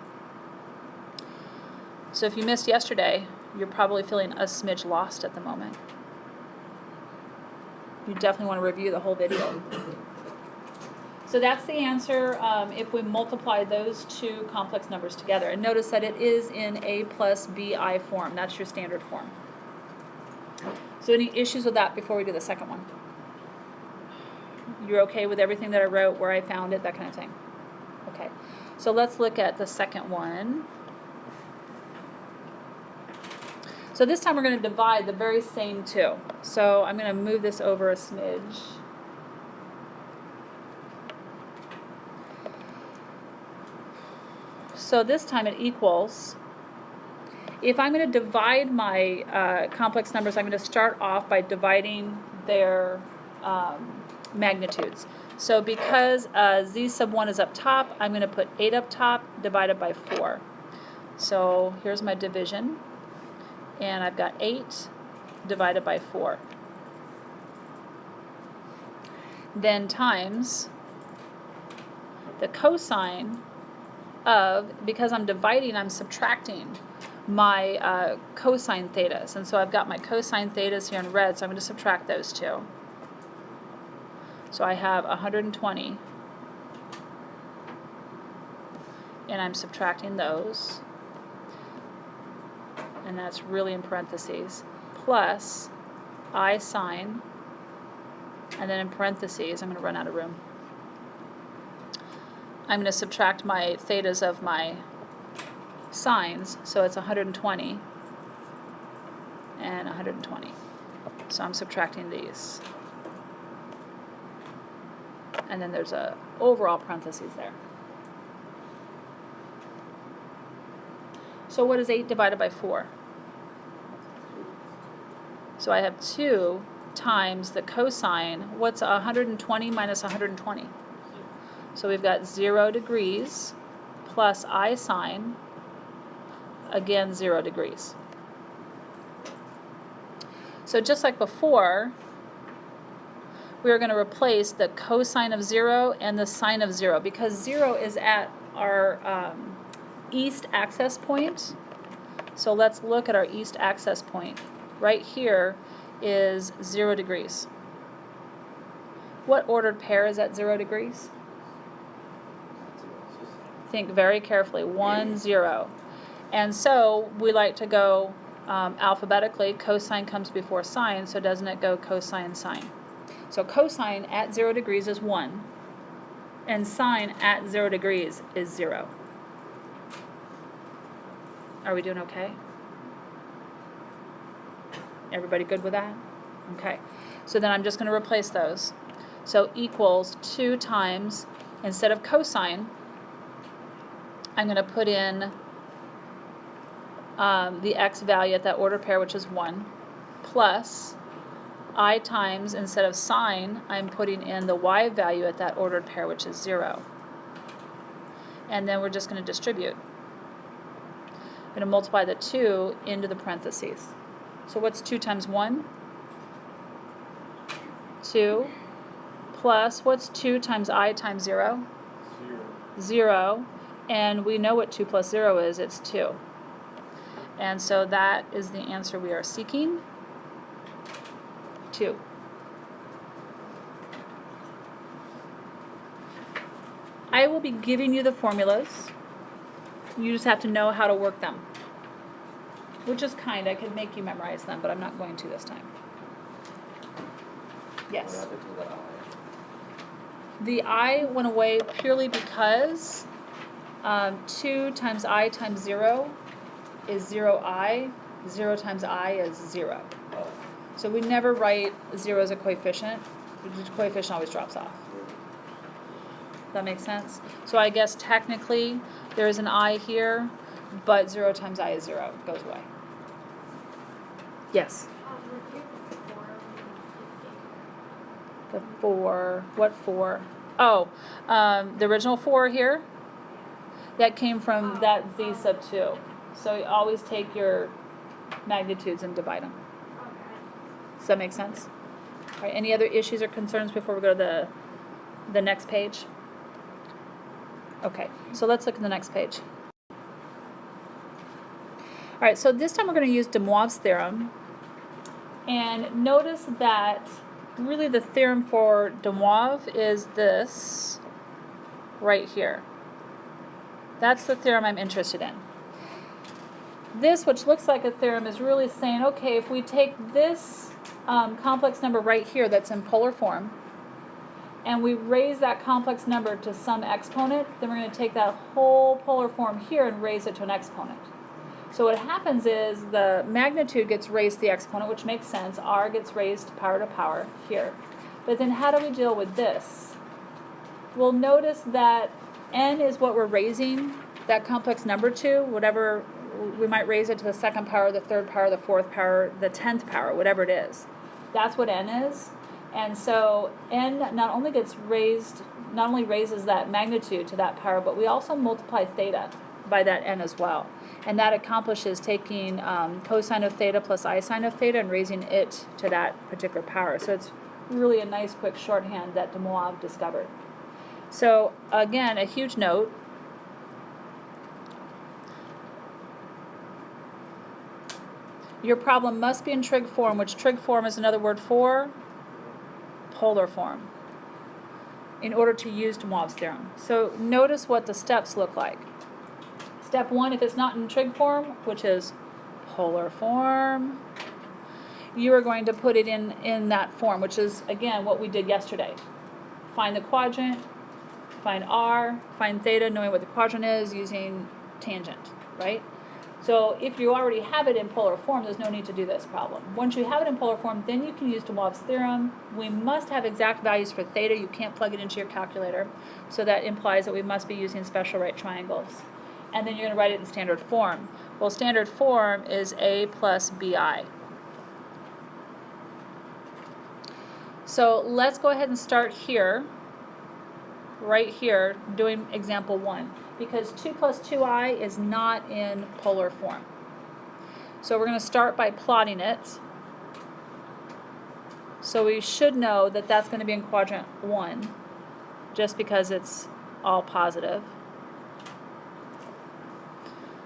A: So if you missed yesterday, you're probably feeling a smidge lost at the moment. You definitely want to review the whole video. So that's the answer if we multiply those two complex numbers together. And notice that it is in A plus BI form. That's your standard form. So any issues with that before we do the second one? You're okay with everything that I wrote, where I found it, that kind of thing? Okay. So let's look at the second one. So this time we're going to divide the very same two. So I'm going to move this over a smidge. So this time it equals, if I'm going to divide my complex numbers, I'm going to start off by dividing their magnitudes. So because z sub 1 is up top, I'm going to put 8 up top divided by 4. So here's my division. And I've got 8 divided by 4. Then times the cosine of, because I'm dividing, I'm subtracting my cosine thetas. And so I've got my cosine thetas here in red, so I'm going to subtract those two. So I have 120. And I'm subtracting those. And that's really in parentheses, plus I sine, and then in parentheses, I'm going to run out of room. I'm going to subtract my thetas of my sines, so it's 120 and 120. So I'm subtracting these. And then there's a overall parentheses there. So what is 8 divided by 4? So I have 2 times the cosine. What's 120 minus 120? So we've got 0 degrees plus I sine, again 0 degrees. So just like before, we are going to replace the cosine of 0 and the sine of 0, because 0 is at our east access point. So let's look at our east access point. Right here is 0 degrees. What ordered pair is at 0 degrees? Think very carefully. 1, 0. And so we like to go alphabetically. Cosine comes before sine, so doesn't it go cosine, sine? So cosine at 0 degrees is 1, and sine at 0 degrees is 0. Are we doing okay? Everybody good with that? Okay. So then I'm just going to replace those. So equals 2 times, instead of cosine, I'm going to put in the x value at that ordered pair, which is 1, plus I times, instead of sine, I'm putting in the y value at that ordered pair, which is 0. And then we're just going to distribute. I'm going to multiply the 2 into the parentheses. So what's 2 times 1? 2. Plus, what's 2 times I times 0? 0. And we know what 2 plus 0 is. It's 2. And so that is the answer we are seeking. 2. I will be giving you the formulas. You just have to know how to work them. Which is kind. I could make you memorize them, but I'm not going to this time. Yes?
C: What happened to the I?
A: The I went away purely because 2 times I times 0 is 0I. 0 times I is 0.
C: Oh.
A: So we never write 0 as a coefficient. The coefficient always drops off. That makes sense? So I guess technically there is an I here, but 0 times I is 0. It goes away. Yes?
D: Review the form
A: The 4. What 4? Oh, the original 4 here. That came from that z sub 2. So you always take your magnitudes and divide them.
D: Okay.
A: Does that make sense? All right, any other issues or concerns before we go to the next page? Okay, so let's look at the next page. All right, so this time we're going to use de Moivre's theorem. And notice that really the theorem for de Moivre is this right here. That's the theorem I'm interested in. This, which looks like a theorem, is really saying, okay, if we take this complex number right here that's in polar form, and we raise that complex number to some exponent, then we're going to take that whole polar form here and raise it to an exponent. So what happens is the magnitude gets raised to the exponent, which makes sense. R gets raised to power here. But then how do we deal with this? We'll notice that n is what we're raising that complex number to, whatever, we might raise it to the second power, the third power, the fourth power, the 10th power, whatever it is. That's what n is. And so n not only raises that magnitude to that power, but we also multiply theta by that n as well. And that accomplishes taking cosine of theta plus I sine of theta and raising it to that particular power. So it's really a nice quick shorthand that de Moivre discovered. So again, a huge note. Your problem must be in trig form, which trig form is another word for polar form, in order to use de Moivre's theorem. So notice what the steps look like. Step 1, if it's not in trig form, which is polar form, you are going to put it in that form, which is, again, what we did yesterday. Find the quadrant, find r, find theta, knowing what the quadrant is, using tangent, right? So if you already have it in polar form, there's no need to do this problem. Once you have it in polar form, then you can use de Moivre's theorem. We must have exact values for theta. You can't plug it into your calculator. So that implies that we must be using special right triangles. And then you're going to write it in standard form. Well, standard form is a plus bi. So let's go ahead and start here, right here, doing example 1. Because 2 plus 2i is not in polar form. So we're going to start by plotting it. So we should know that that's going to be in quadrant 1, just because it's all positive.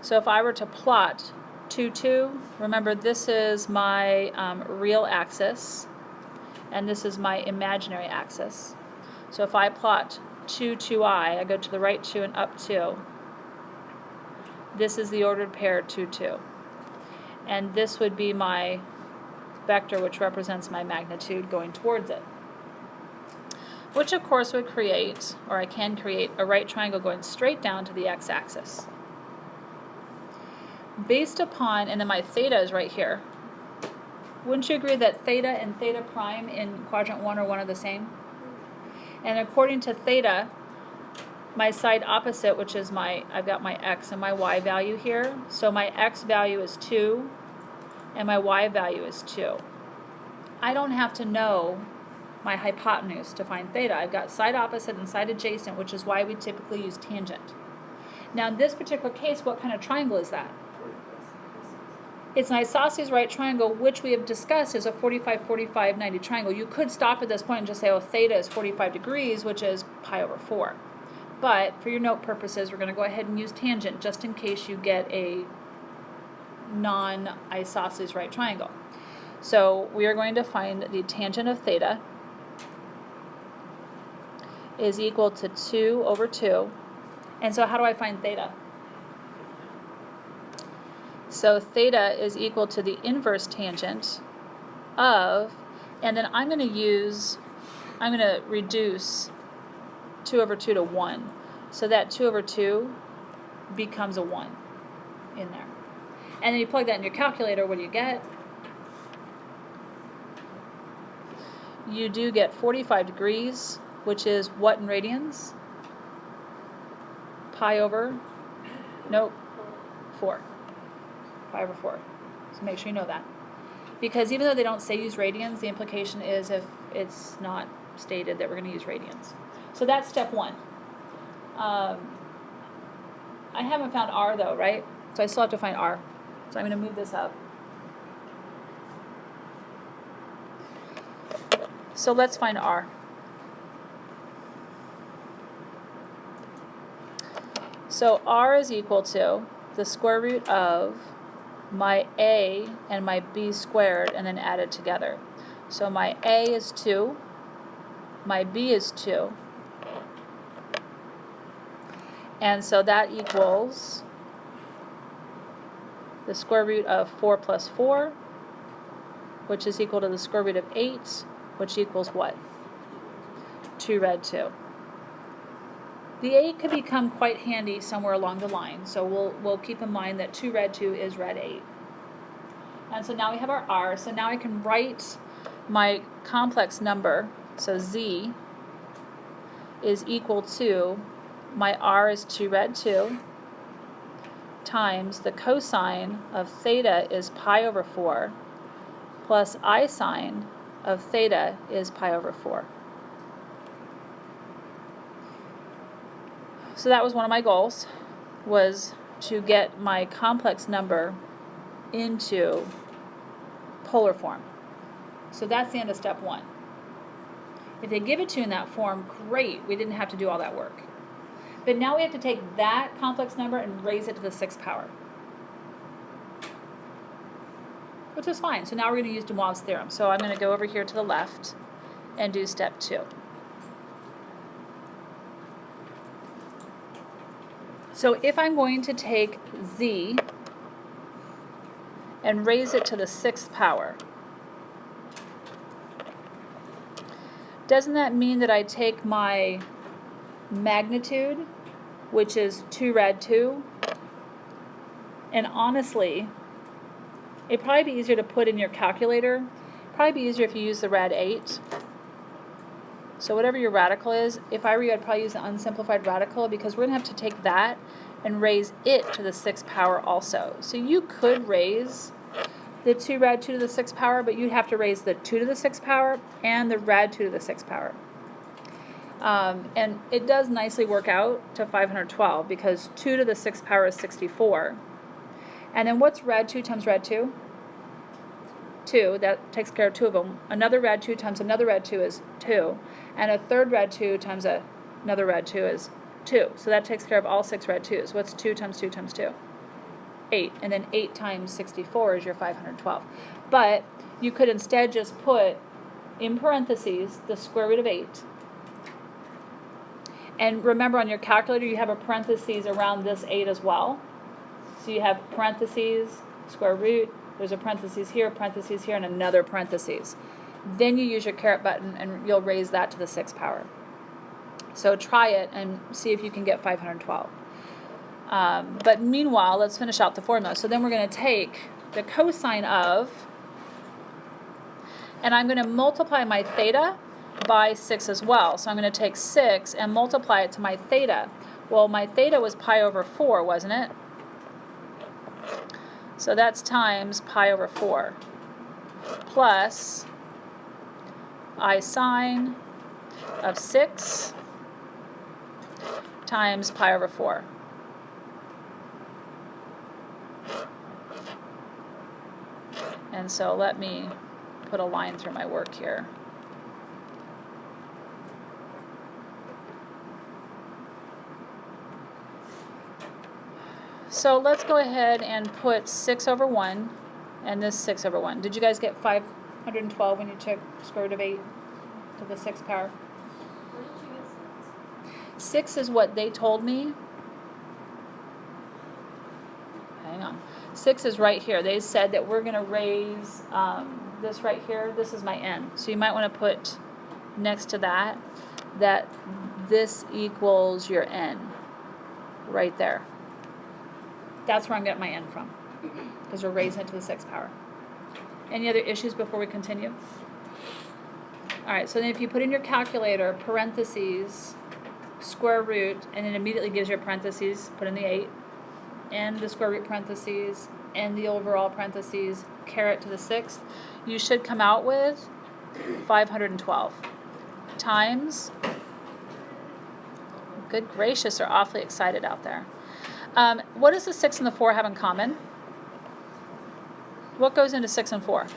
A: So if I were to plot 2, 2, remember this is my real axis, and this is my imaginary axis. So if I plot 2, 2i, I go to the right 2 and up 2. This is the ordered pair 2, 2. And this would be my vector, which represents my magnitude going towards it. Which of course would create, or I can create, a right triangle going straight down to the x-axis. Based upon, and then my theta is right here. Wouldn't you agree that theta and theta prime in quadrant 1 are one of the same? And according to theta, my side opposite, which is I've got my x and my y value here. So my x value is 2, and my y value is 2. I don't have to know my hypotenuse to find theta. I've got side opposite and side adjacent, which is why we typically use tangent. Now in this particular case, what kind of triangle is that? It's an isosceles right triangle, which we have discussed is a 45, 45, 90 triangle. You could stop at this point and just say, oh, theta is 45 degrees, which is pi over 4. But for your note purposes, we're going to go ahead and use tangent just in case you get a non-isosceles right triangle. So we are going to find the tangent of theta is equal to 2 over 2. And so how do I find theta? So theta is equal to the inverse tangent of, and then I'm going to reduce 2 over 2 to 1. So that 2 over 2 becomes a 1 in there. And then you plug that in your calculator, what do you get? You do get 45 degrees, which is what in radians? Pi over, nope, 4. Pi over 4. So make sure you know that. Because even though they don't say use radians, the implication is if it's not stated that we're going to use radians. So that's step 1. I haven't found r though, right? So I still have to find r. So I'm going to move this up. So let's find r. So r is equal to the square root of my a and my b squared and then added together. So my a is 2, my b is 2, and so that equals the square root of 4 plus 4, which is equal to the square root of 8, which equals what? 2 red 2. The 8 could become quite handy somewhere along the line, so we'll keep in mind that 2 red 2 is red 8. And so now we have our R, so now I can write my complex number, so Z is equal to, my R is 2 red 2, times the cosine of theta is pi over 4, plus I sine of theta is pi over 4. So that was one of my goals, was to get my complex number into polar form. So that's the end of step 1. If they give it to you in that form, great, we didn't have to do all that work. But now we have to take that complex number and raise it to the 6th power, which is fine. So now we're going to use De Moivre's theorem. So I'm going to go over here to the left and do step 2. So if I'm going to take Z and raise it to the 6th power, doesn't that mean that I take my magnitude, which is 2 rad 2, and honestly, it'd probably be easier to put in your calculator. Probably be easier if you use the rad 8. So whatever your radical is, if I were you, I'd probably use the unsimplified radical, because we're going to have to take that and raise it to the 6th power also. So you could raise the 2 rad 2 to the 6th power, but you'd have to raise the 2 to the 6th power and the rad 2 to the 6th power. And it does nicely work out to 512, because 2 to the 6th power is 64. And then what's rad 2 times rad 2? 2, that takes care of 2 of them. Another rad 2 times another rad 2 is 2. And a third rad 2 times another rad 2 is 2. So that takes care of all 6 rad 2s. What's 2 times 2 times 2? 8. And then 8 times 64 is your 512. But you could instead just put in parentheses the square root of 8. And remember, on your calculator you have a parentheses around this 8 as well. So you have parentheses, square root, there's a parentheses here, and another parentheses. Then you use your caret button and you'll raise that to the 6th power. So try it and see if you can get 512. But meanwhile, let's finish out the formula. So then we're going to take the cosine of, and I'm going to multiply my theta by 6 as well. So I'm going to take 6 and multiply it to my theta. Well, my theta was pi over 4, wasn't it? So that's times pi over 4 plus I sine of 6 times pi over 4. And so let me put a line through my work here. So let's go ahead and put 6 over 1 and this 6 over 1. Did you guys get 512 when you took square root of 8 to the 6th power?
D: Where did you get 6?
A: 6 is what they told me. Hang on. 6 is right here. They said that we're going to raise this right here. This is my n. So you might want to put next to that this equals your n right there. That's where I'm getting my n from, because we're raising it to the 6th power. Any other issues before we continue? All right, so then if you put in your calculator, parentheses, square root, and it immediately gives you a parentheses, put in the 8, and the square root parentheses, and the overall parentheses, caret to the 6th, you should come out with 512 times, good gracious, they're awfully excited out there. What does the 6 and the 4 have in common? What goes into 6 and 4?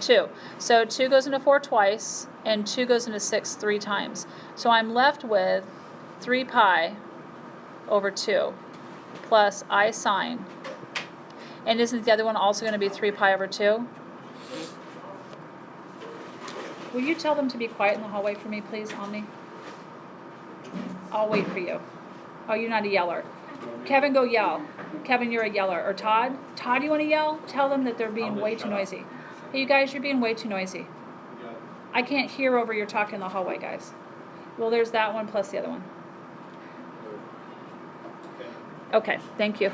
A: 2. So 2 goes into 4 twice, and 2 goes into 6 3 times. So I'm left with 3 pi over 2 plus I sine. And isn't the other one also going to be 3 pi over 2? Will you tell them to be quiet in the hallway for me, please, Omni? I'll wait for you. Oh, you're not a yeller. Kevin, go yell. Kevin, you're a yeller. Or Todd? Todd, you want to yell? Tell them that they're being way too noisy. Hey, you guys, you're being way too noisy. I can't hear over your talk in the hallway, guys. Well, there's that one plus the other one. Okay, thank you.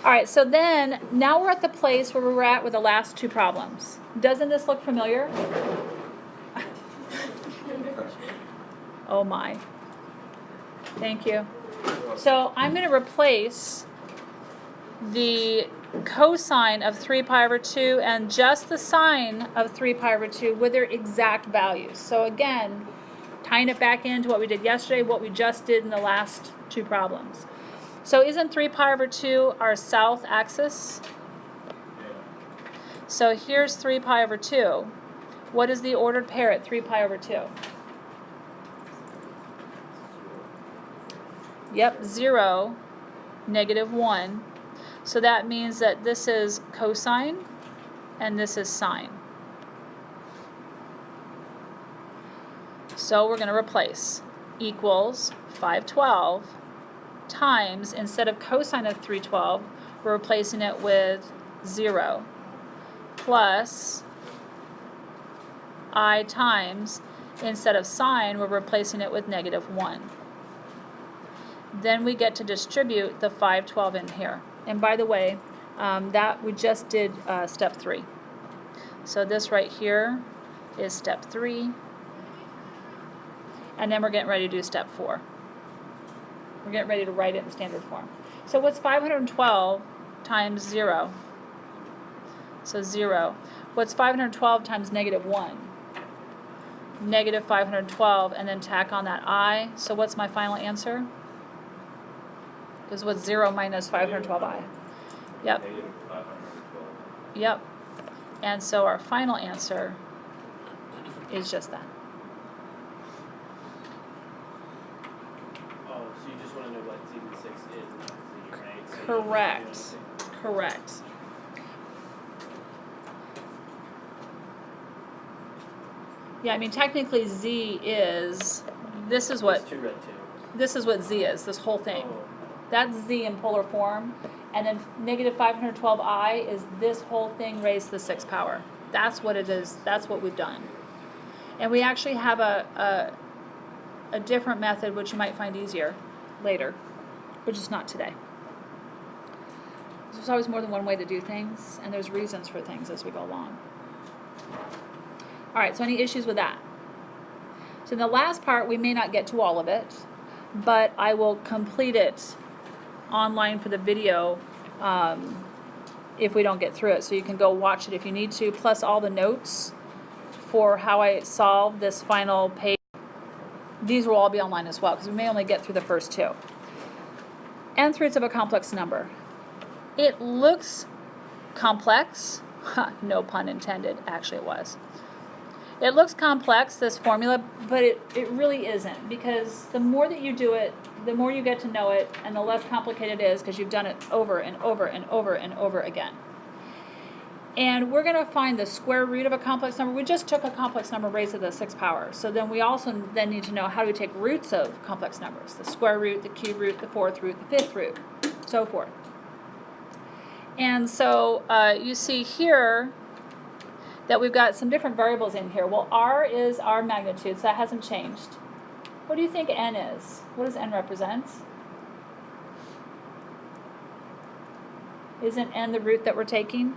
A: All right, so then, now we're at the place where we were at with the last two problems. Doesn't this look familiar? Oh my. Thank you. So I'm going to replace the cosine of 3 pi over 2 and just the sine of 3 pi over 2 with their exact values. So again, tying it back into what we did yesterday, what we just did in the last two problems. So isn't 3 pi over 2 our south axis? So here's 3 pi over 2. What is the ordered pair at 3 pi over 2? Yep, 0, -1. So that means that this is cosine and this is sine. So we're going to replace equals 512 times, instead of cosine of 312, we're replacing it with 0 plus I times, instead of sine, we're replacing it with -1. Then we get to distribute the 512 in here. And by the way, that we just did step 3. So this right here is step 3. And then we're getting ready to do step 4. We're getting ready to write it in standard form. So what's 512 times 0? So 0. What's 512 times -1? -512, and then tack on that I. So what's my final answer? Is what's 0 minus 512i. Yep.
E: -512.
A: Yep. And so our final answer is just that.
B: Oh, so you just want to know what Z6 is, not Z, right? So
A: Correct. Correct. Yeah, I mean technically Z is, this is what,
B: It's 2 red 2.
A: this is what Z is, this whole thing.
B: Oh,
A: That's Z in polar form, and then -512i is this whole thing raised to the 6th power. That's what it is, that's what we've done. And we actually have a different method which you might find easier later, which is not today. There's always more than one way to do things, and there's reasons for things as we go along. All right, so any issues with that? So in the last part, we may not get to all of it, but I will complete it online for the video if we don't get through it. So you can go watch it if you need to, plus all the notes for how I solved this final page. These will all be online as well, because we may only get through the first two. Nth roots of a complex number. It looks complex. No pun intended. Actually, it was. It looks complex, this formula, but it really isn't, because the more that you do it, the more you get to know it, and the less complicated it is, because you've done it over and over and over and over again. And we're going to find the square root of a complex number. We just took a complex number raised to the 6th power. So then we also then need to know how do we take roots of complex numbers. The square root, the cube root, the 4th root, the 5th root, so forth. And so you see here that we've got some different variables in here. Well, R is our magnitude, so that hasn't changed. What do you think N is? What does N represent? Isn't N the root that we're taking?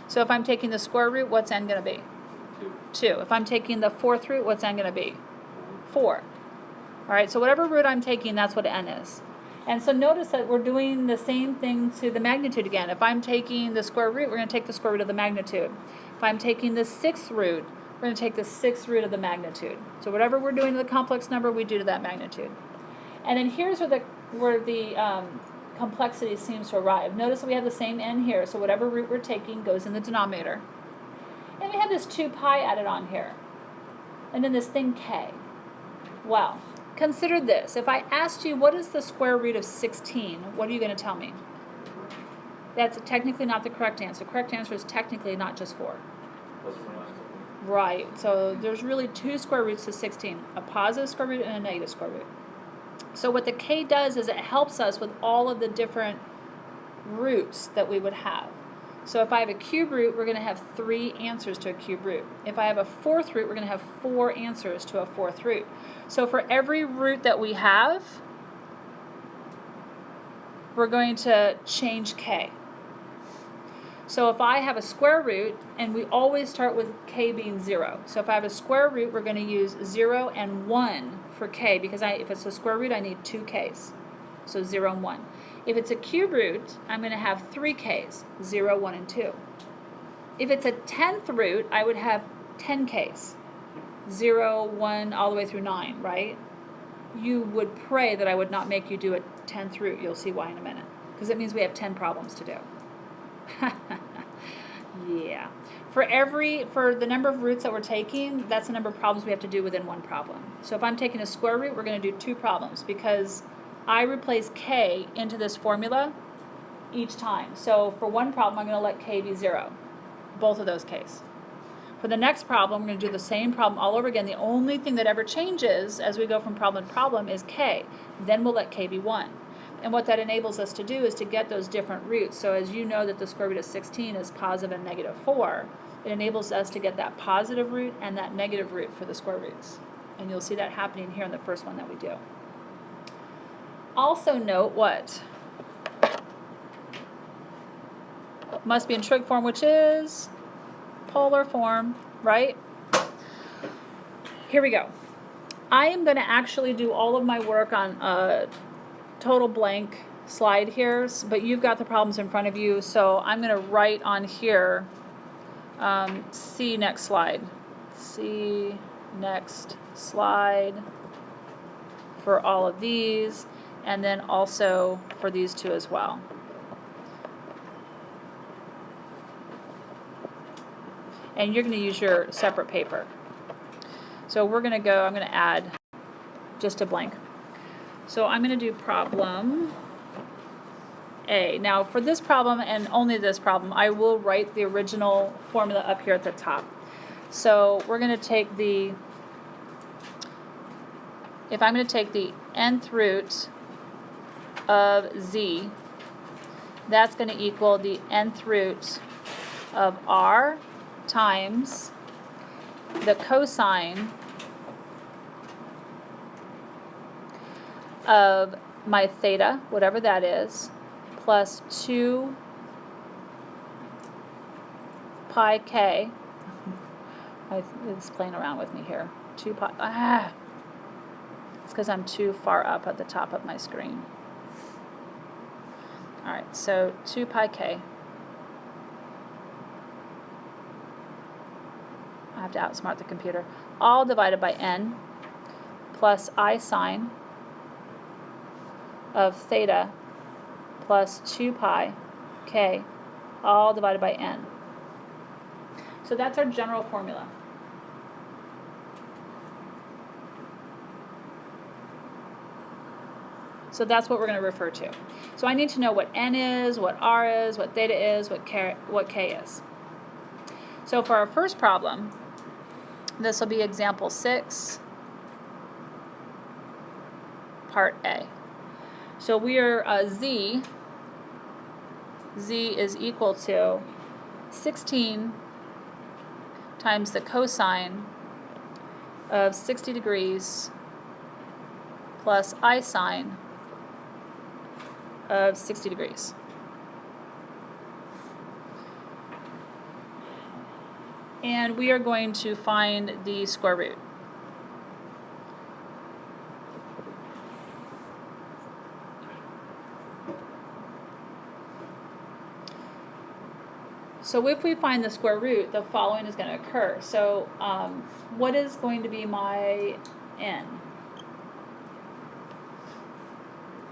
A: So if I'm taking the square root, what's N going to be? 2. If I'm taking the 4th root, what's N going to be? 4. All right, so whatever root I'm taking, that's what N is. And so notice that we're doing the same thing to the magnitude again. If I'm taking the square root, we're going to take the square root of the magnitude. If I'm taking the 6th root, we're going to take the 6th root of the magnitude. So whatever we're doing to the complex number, we do to that magnitude. And then here's where the complexity seems to arrive. Notice that we have the same N here, so whatever root we're taking goes in the denominator. And we have this 2 pi added on here. And then this thing K. Well, consider this. If I asked you what is the square root of 16, what are you going to tell me? That's technically not the correct answer. The correct answer is technically not just 4. Right, so there's really 2 square roots to 16, a positive square root and a negative square root. So what the K does is it helps us with all of the different roots that we would have. So if I have a cube root, we're going to have 3 answers to a cube root. If I have a 4th root, we're going to have 4 answers to a 4th root. So for every root that we have, we're going to change k. So if I have a square root, and we always start with k being 0. So if I have a square root, we're going to use 0 and 1 for k, because if it's a square root, I need 2 k's. So 0 and 1. If it's a cube root, I'm going to have 3 k's, 0, 1, and 2. If it's a 10th root, I would have 10 k's, 0, 1, all the way through 9, right? You would pray that I would not make you do a 10th root. You'll see why in a minute. Because it means we have 10 problems to do. Yeah. For the number of roots that we're taking, that's the number of problems we have to do within one problem. So if I'm taking a square root, we're going to do 2 problems, because I replace k into this formula each time. So for one problem, I'm going to let k be 0, both of those k's. For the next problem, we're going to do the same problem all over again. The only thing that ever changes as we go from problem to problem is k. Then we'll let k be 1. And what that enables us to do is to get those different roots. So as you know that the square root of 16 is positive and negative 4, it enables us to get that positive root and that negative root for the square roots. And you'll see that happening here in the first one that we do. Also note what? Must be in trig form, which is polar form, right? Here we go. I am going to actually do all of my work on a total blank slide here, but you've got the problems in front of you, so I'm going to write on here, see next slide. See next slide for all of these, and then also for these 2 as well. And you're going to use your separate paper. So we're going to go, I'm going to add just a blank. So I'm going to do problem A. Now for this problem, and only this problem, I will write the original formula up here at the top. So we're going to take if I'm going to take the nth root of z, that's going to equal the nth root of r times the cosine of my theta, whatever that is, plus 2 pi k. It's playing around with me here. 2 pi. It's because I'm too far up at the top of my screen. All right, so 2 pi k. I have to outsmart the computer. All divided by n plus I sine of theta plus 2 pi k, all divided by n. So that's our general formula. So that's what we're going to refer to. So I need to know what n is, what r is, what theta is, what k is. So for our first problem, this will be example 6, part A. So we are z is equal to 16 times the cosine of 60 degrees plus I sine of 60 degrees. And we are going to find the square root. So if we find the square root, the following is going to occur. So what is going to be my n?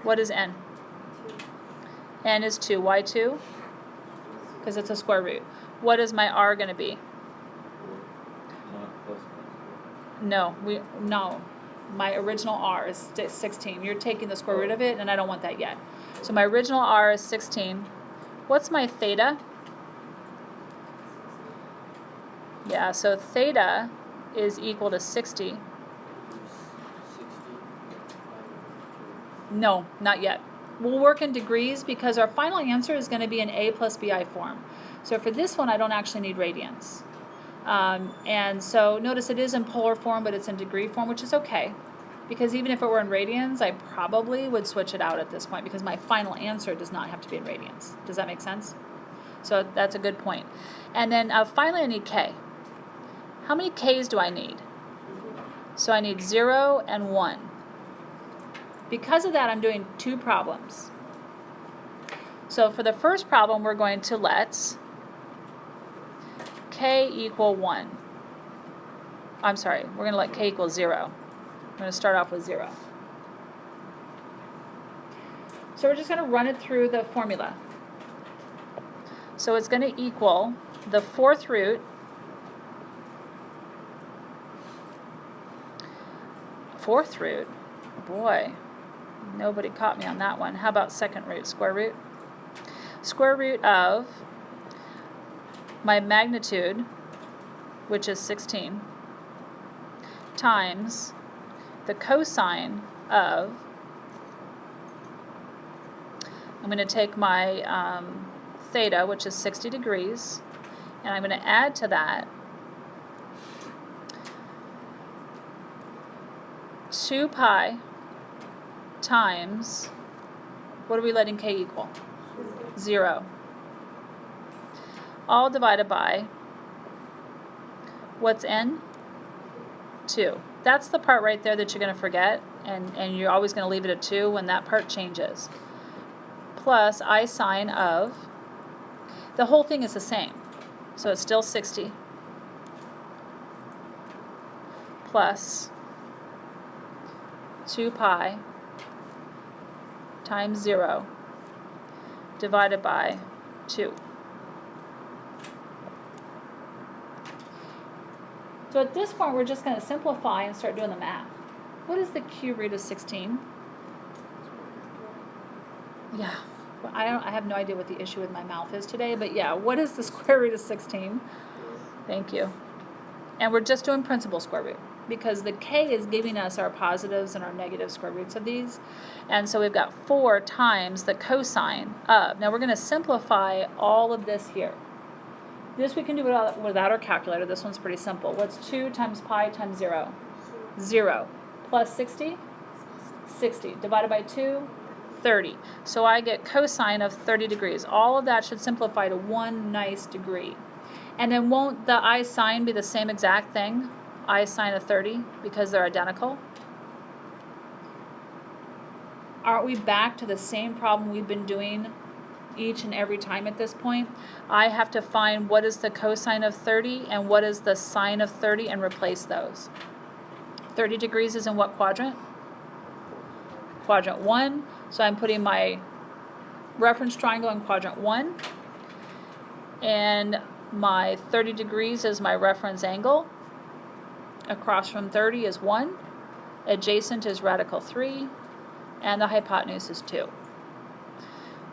A: What is n? N is 2. Why 2? Because it's a square root. What is my r going to be?
E: Not plus
A: No. My original r is 16. You're taking the square root of it, and I don't want that yet. So my original r is 16. What's my theta? Yeah, so theta is equal to 60. No, not yet. We'll work in degrees because our final answer is going to be an a plus bi form. So for this one, I don't actually need radians. And so notice it is in polar form, but it's in degree form, which is okay. Because even if it were in radians, I probably would switch it out at this point because my final answer does not have to be in radians. Does that make sense? So that's a good point. And then finally I need k. How many k's do I need? So I need 0 and 1. Because of that, I'm doing two problems. So for the first problem, we're going to let k equal 1. I'm sorry, we're going to let k equal 0. I'm going to start off with 0. So we're just going to run it through the formula. So it's going to equal the fourth root boy, nobody caught me on that one. How about second root, square root? Square root of my magnitude, which is 16, times the cosine of, I'm going to take my theta, which is 60 degrees, and I'm going to add to that 2 pi times, what are we letting k equal? 0. All divided by, what's n? 2. That's the part right there that you're going to forget, and you're always going to leave it at 2 when that part changes. Plus I sine of, the whole thing is the same, so it's still 60, plus 2 pi times 0 divided by 2. So at this point, we're just going to simplify and start doing the math. What is the cube root of 16? Yeah, well, I have no idea what the issue with my mouth is today, but yeah, what is the square root of 16? Thank you. And we're just doing principal square root, because the k is giving us our positives and our negative square roots of these. And so we've got 4 times the cosine of. Now we're going to simplify all of this here. This we can do without our calculator. This one's pretty simple. What's 2 times pi times 0? 0. Plus 60? 60. Divided by 2? 30. So I get cosine of 30 degrees. All of that should simplify to one nice degree. And then won't the I sine be the same exact thing? I sine of 30, because they're identical? Aren't we back to the same problem we've been doing each and every time at this point? I have to find what is the cosine of 30 and what is the sine of 30 and replace those. 30 degrees is in what quadrant? Quadrant 1. So I'm putting my reference triangle in quadrant 1. And my 30 degrees is my reference angle. Across from 30 is 1. Adjacent is radical 3. And the hypotenuse is 2.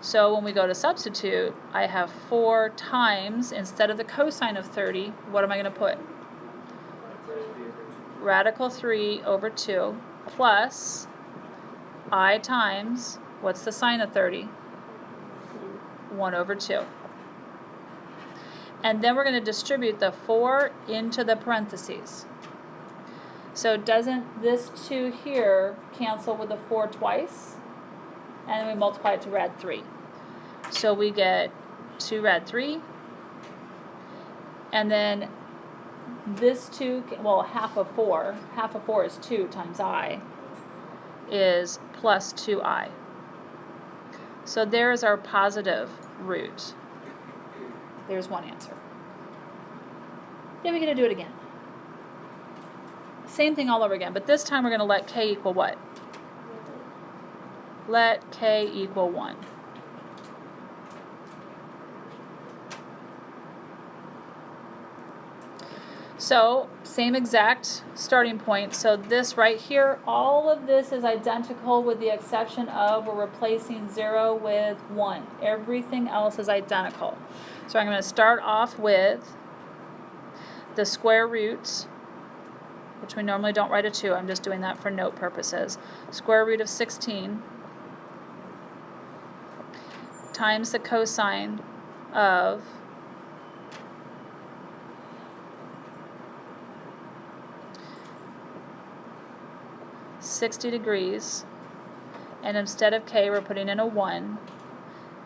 A: So when we go to substitute, I have 4 times, instead of the cosine of 30, what am I going to put? Radical 3 over 2 plus I times, what's the sine of 30? 1 over 2. And then we're going to distribute the 4 into the parentheses. So doesn't this 2 here cancel with the 4 twice? And then we multiply it to rad 3. So we get 2 rad 3. And then this 2, well, half of 4 is 2 times I, is plus 2I. So there's our positive root. There's one answer. Then we're going to do it again. Same thing all over again, but this time we're going to let k equal what? Let k equal 1. So, same exact starting point. So this right here, all of this is identical with the exception of we're replacing 0 with 1. Everything else is identical. So I'm going to start off with the square roots, which we normally don't write a 2. I'm just doing that for note purposes. Square root of 16 times the cosine of 60 degrees, and instead of k, we're putting in a 1,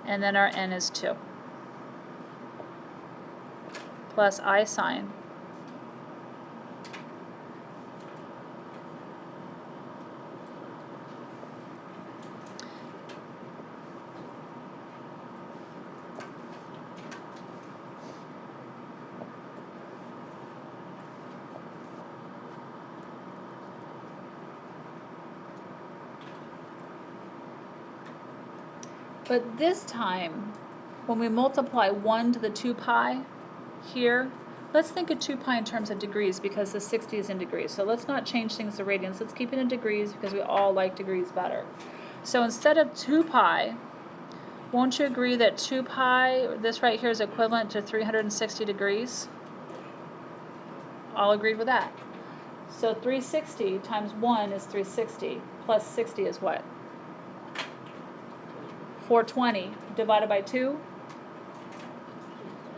A: and then our n is 2, plus I sine But this time, when we multiply 1 to the 2 pi here, let's think of 2 pi in terms of degrees because the 60 is in degrees. So let's not change things to radians. Let's keep it in degrees because we all like degrees better. So instead of 2 pi, won't you agree that 2 pi, this right here, is equivalent to 360 degrees? All agreed with that. So 360 times 1 is 360, plus 60 is what? 420 divided by 2,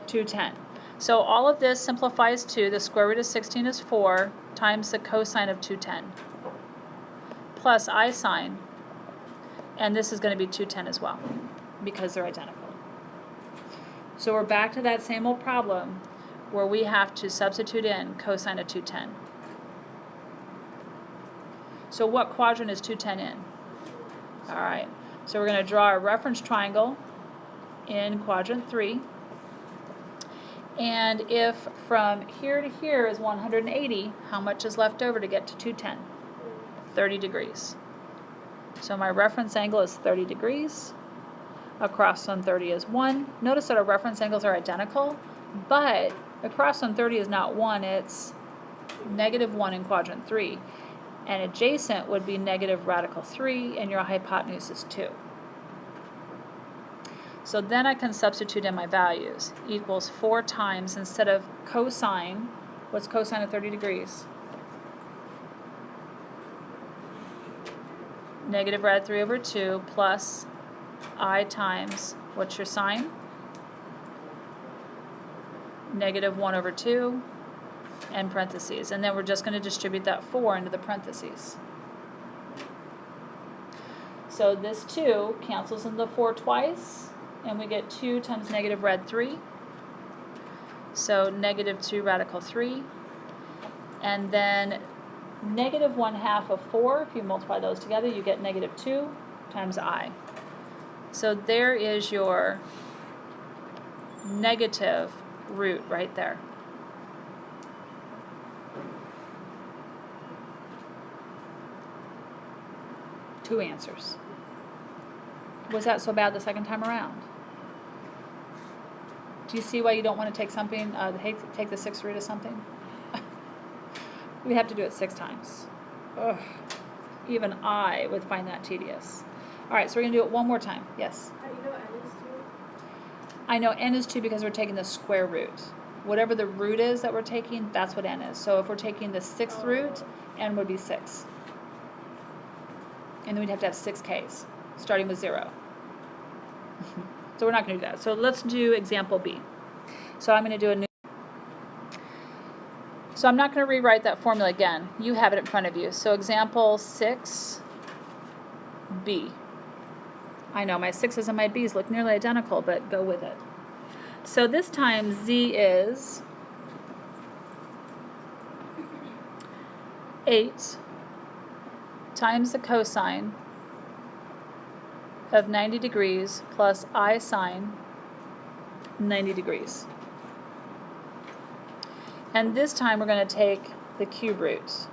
A: 210. So all of this simplifies to the square root of 16 is 4 times the cosine of 210 plus I sine, and this is going to be 210 as well because they're identical. So we're back to that same old problem where we have to substitute in cosine of 210. So what quadrant is 210 in? All right. So we're going to draw a reference triangle in quadrant 3. And if from here to here is 180, how much is left over to get to 210? 30 degrees. So my reference angle is 30 degrees. Across from 30 is 1. Notice that our reference angles are identical, but across from 30 is not 1, it's -1 in quadrant 3. And adjacent would be negative radical 3, and your hypotenuse is 2. So then I can substitute in my values. Equals 4 times, instead of cosine, what's cosine of 30 degrees? Negative rad 3 over 2 plus I times, what's your sine? -1 over 2. And parentheses, and then we're just going to distribute that 4 into the parentheses. So this 2 cancels into the 4 twice, and we get 2 times negative rad 3. So -2 radical 3, and then -1/2 of 4, if you multiply those together, you get -2 times I. So there is your negative root right there. Two answers. Was that so bad the second time around? Do you see why you don't want to take something, take the 6th root of something? We have to do it 6 times. Ugh. Even I would find that tedious. All right, so we're going to do it one more time. Yes?
D: How do you know n is 2?
A: I know n is 2 because we're taking the square root. Whatever the root is that we're taking, that's what n is. So if we're taking the 6th root, n would be 6. And then we'd have to have 6 k's, starting with 0. So we're not going to do that. So let's do example B. So I'm going to do a new... So I'm not going to rewrite that formula again. You have it in front of you. So example 6B. I know my 6's and my b's look nearly identical, but go with it. So this time z is 8 times the cosine of 90 degrees plus I sine 90 degrees. And this time we're going to take the cube root.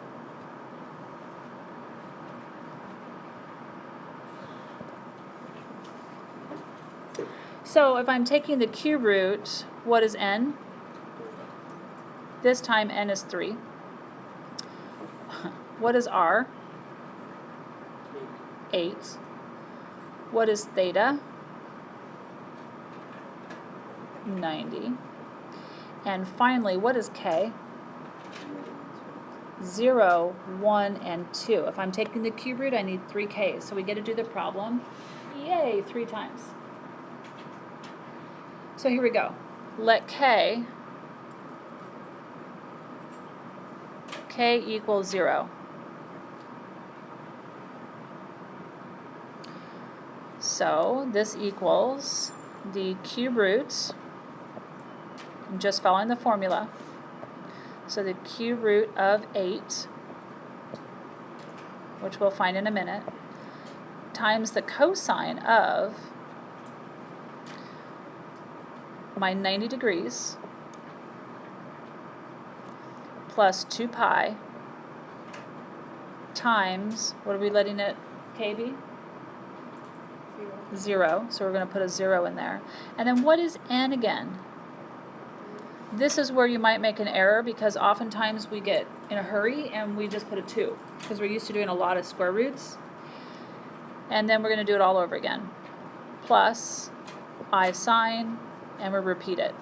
A: So if I'm taking the cube root, what is n? This time n is 3. What is r? 8. What is theta? 90. And finally, what is k? 0, 1, and 2. If I'm taking the cube root, I need 3 k's. So we get to do the problem, yay, 3 times. So here we go. Let k equals 0. So this equals the cube root, I'm just following the formula, so the cube root of 8, which we'll find in a minute, times the cosine of my 90 degrees plus 2 pi times, what are we letting it k be? 0. So we're going to put a 0 in there. And then what is n again? This is where you might make an error because oftentimes we get in a hurry and we just put a 2 because we're used to doing a lot of square roots. And then we're going to do it all over again. Plus I sine, and we'll repeat it.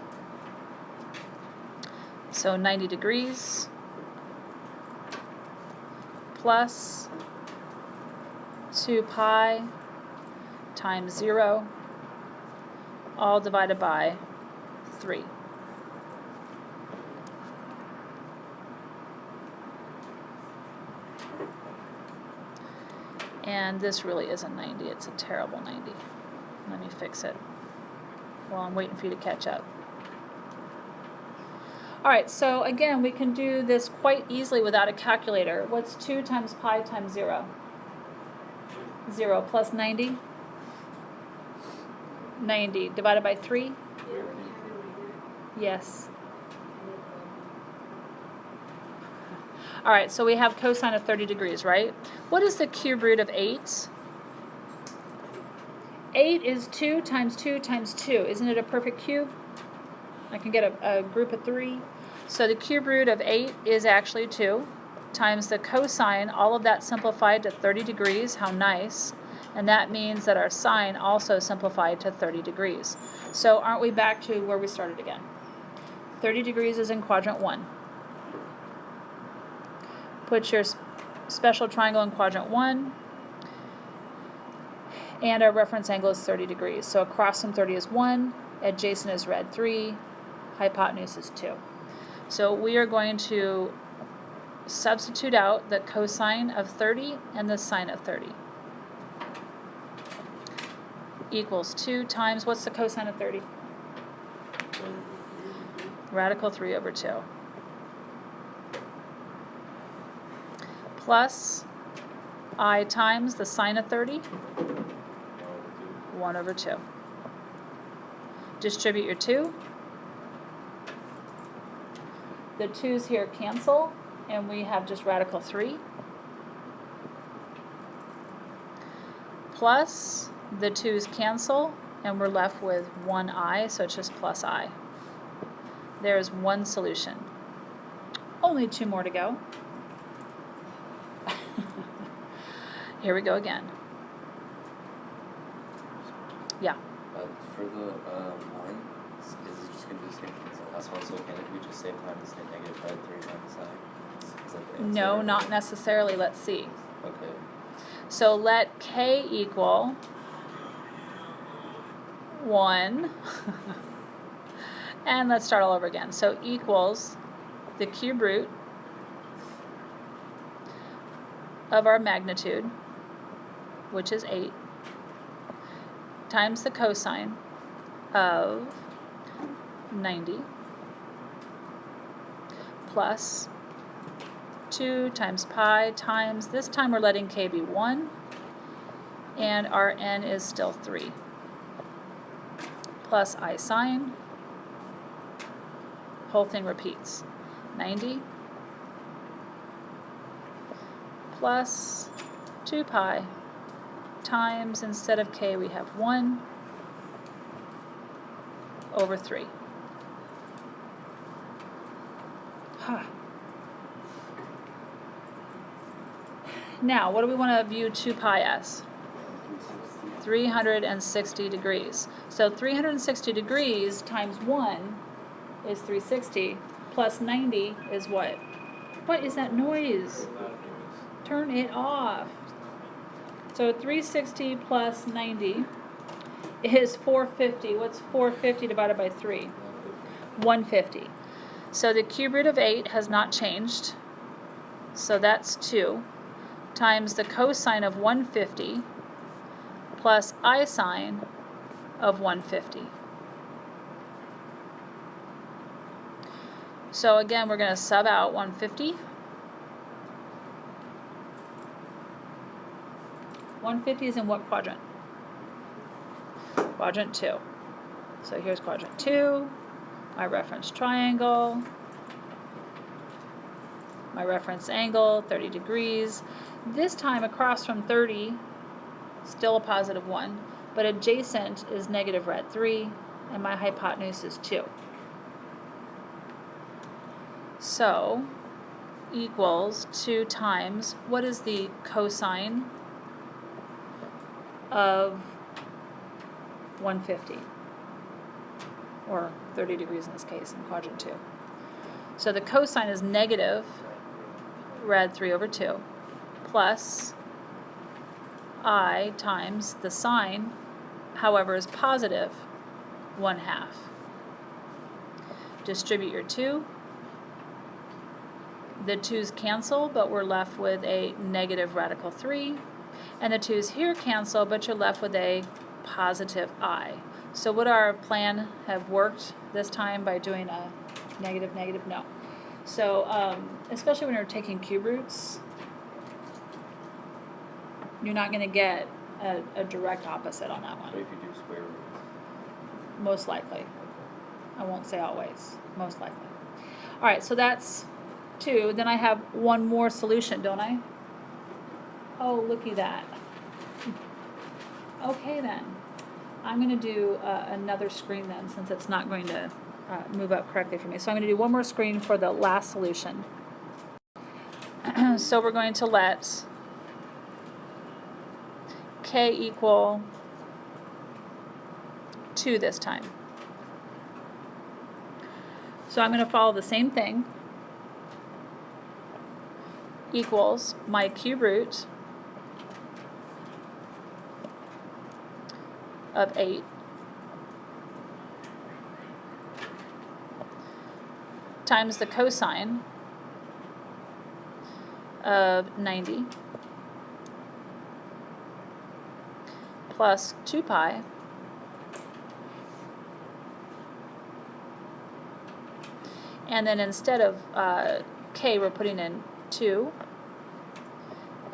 A: So 90 degrees plus 2 pi times 0, all divided by 3. And this really isn't 90, it's a terrible 90. Let me fix it while I'm waiting for you to catch up. Alright, so again, we can do this quite easily without a calculator. What's 2 times pi times 0? 0 plus 90? 90 divided by 3? Yes. Alright, so we have cosine of 30 degrees, right? What is the cube root of 8? 8 is 2 times 2 times 2. Isn't it a perfect cube? I can get a group of 3. So the cube root of 8 is actually 2 times the cosine, all of that simplified to 30 degrees. How nice. And that means that our sine also simplified to 30 degrees. So aren't we back to where we started again? 30 degrees is in quadrant 1. Put your special triangle in quadrant 1. And our reference angle is 30 degrees. So across from 30 is 1, adjacent is red 3, hypotenuse is 2. So we are going to substitute out the cosine of 30 and the sine of 30. Equals 2 times, what's the cosine of 30? Radical 3 over 2. Plus I times the sine of 30, 1 over 2. Distribute your 2. The 2's here cancel, and we have just radical 3. Plus the 2's cancel, and we're left with 1i, so it's just plus I. There's one solution. Only 2 more to go. Here we go again. Yeah.
C: For the line, is it just going to be the same thing as the last one? So can we just say minus say negative by 3 minus I? Is that the answer?
A: No, not necessarily. Let's see.
C: Okay.
A: So let k equal 1. And let's start all over again. So equals the cube root of our magnitude, which is 8, times the cosine of 90 plus 2 times pi times, this time we're letting k be 1, and our n is still 3, plus I sine, whole thing repeats, 90 plus 2 pi times, instead of k we have 1 over 3. Now, what do we want to view 2 pi as? 360 degrees. So 360 degrees times 1 is 360, plus 90 is what? What is that noise? Turn it off. So 360 plus 90 is 450. What's 450 divided by 3? 150. So the cube root of 8 has not changed. So that's 2 times the cosine of 150 plus I sine of 150. So again, we're going to sub out 150. 150 is in what quadrant? Quadrant 2. So here's quadrant 2, my reference triangle, my reference angle, 30 degrees. This time across from 30, still a positive 1, but adjacent is negative rad 3, and my hypotenuse is 2. So, equals 2 times, what is the cosine of 150? Or 30 degrees in this case, in quadrant 2. So the cosine is negative rad 3 over 2, plus I times the sine, however, is positive 1/2. Distribute your 2. The 2's cancel, but we're left with a negative radical 3. And the 2's here cancel, but you're left with a positive I. So would our plan have worked this time by doing a negative, negative? No. So, especially when you're taking cube roots, you're not going to get a direct opposite on that
C: What
A: one.
C: if you do square roots?
A: Most likely. I won't say always. Most likely. All right, so that's 2. Then I have one more solution, don't I? Oh, looky that. Okay then. I'm going to do another screen then, since it's not going to move up correctly for me. So I'm going to do one more screen for the last solution. So we're going to let k equal 2 this time. So I'm going to follow the same thing. Equals my cube root of 8 times the cosine of 90 plus 2 pi and then instead of k we're putting in 2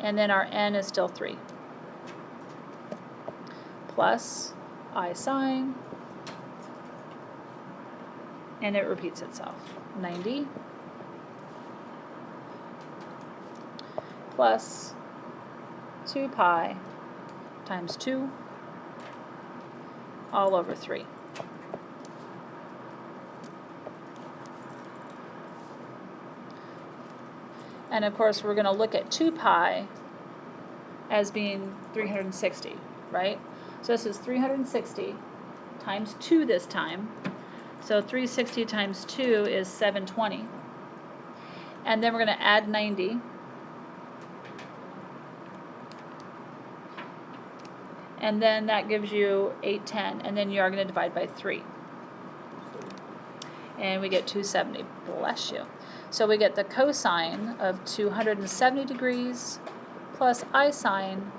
A: and then our n is still 3 plus I sine, and it repeats itself. 90 plus 2 pi times 2 all over 3. And of course we're going to look at 2 pi as being 360, right? So this is 360 times 2 this time. So 360 times 2 is 720. And then we're going to add 90. And then that gives you 810. And then you are going to divide by 3. And we get 270. Bless you. So we get the cosine of 270 degrees plus I sine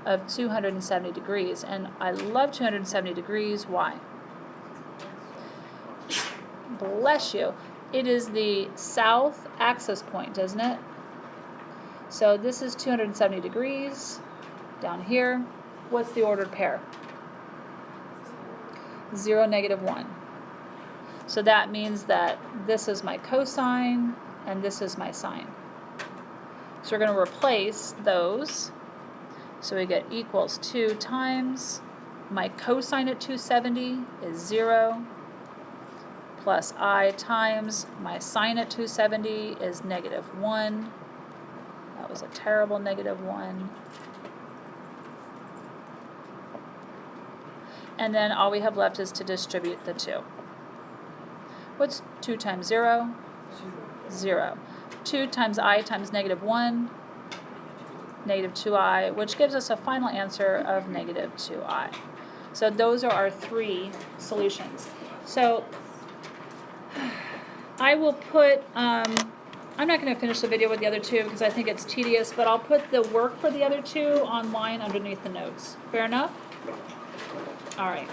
A: of 270 degrees. And I love 270 degrees. Why? Bless you. It is the south axis point, doesn't it? So this is 270 degrees down here. What's the ordered pair? 0, -1. So that means that this is my cosine and this is my sine. So we're going to replace those. So we get equals 2 times my cosine at 270 is 0 plus I times my sine at 270 is -1. That was a terrible -1. And then all we have left is to distribute the 2. What's 2 times 0? 0. 2 times I times -1, -2i, which gives us a final answer of -2i. So those are our 3 solutions. So I will put I'm not gonna finish the video with the other two because I think it's tedious, but I'll put the work for the other two online underneath the notes. Fair enough? All right.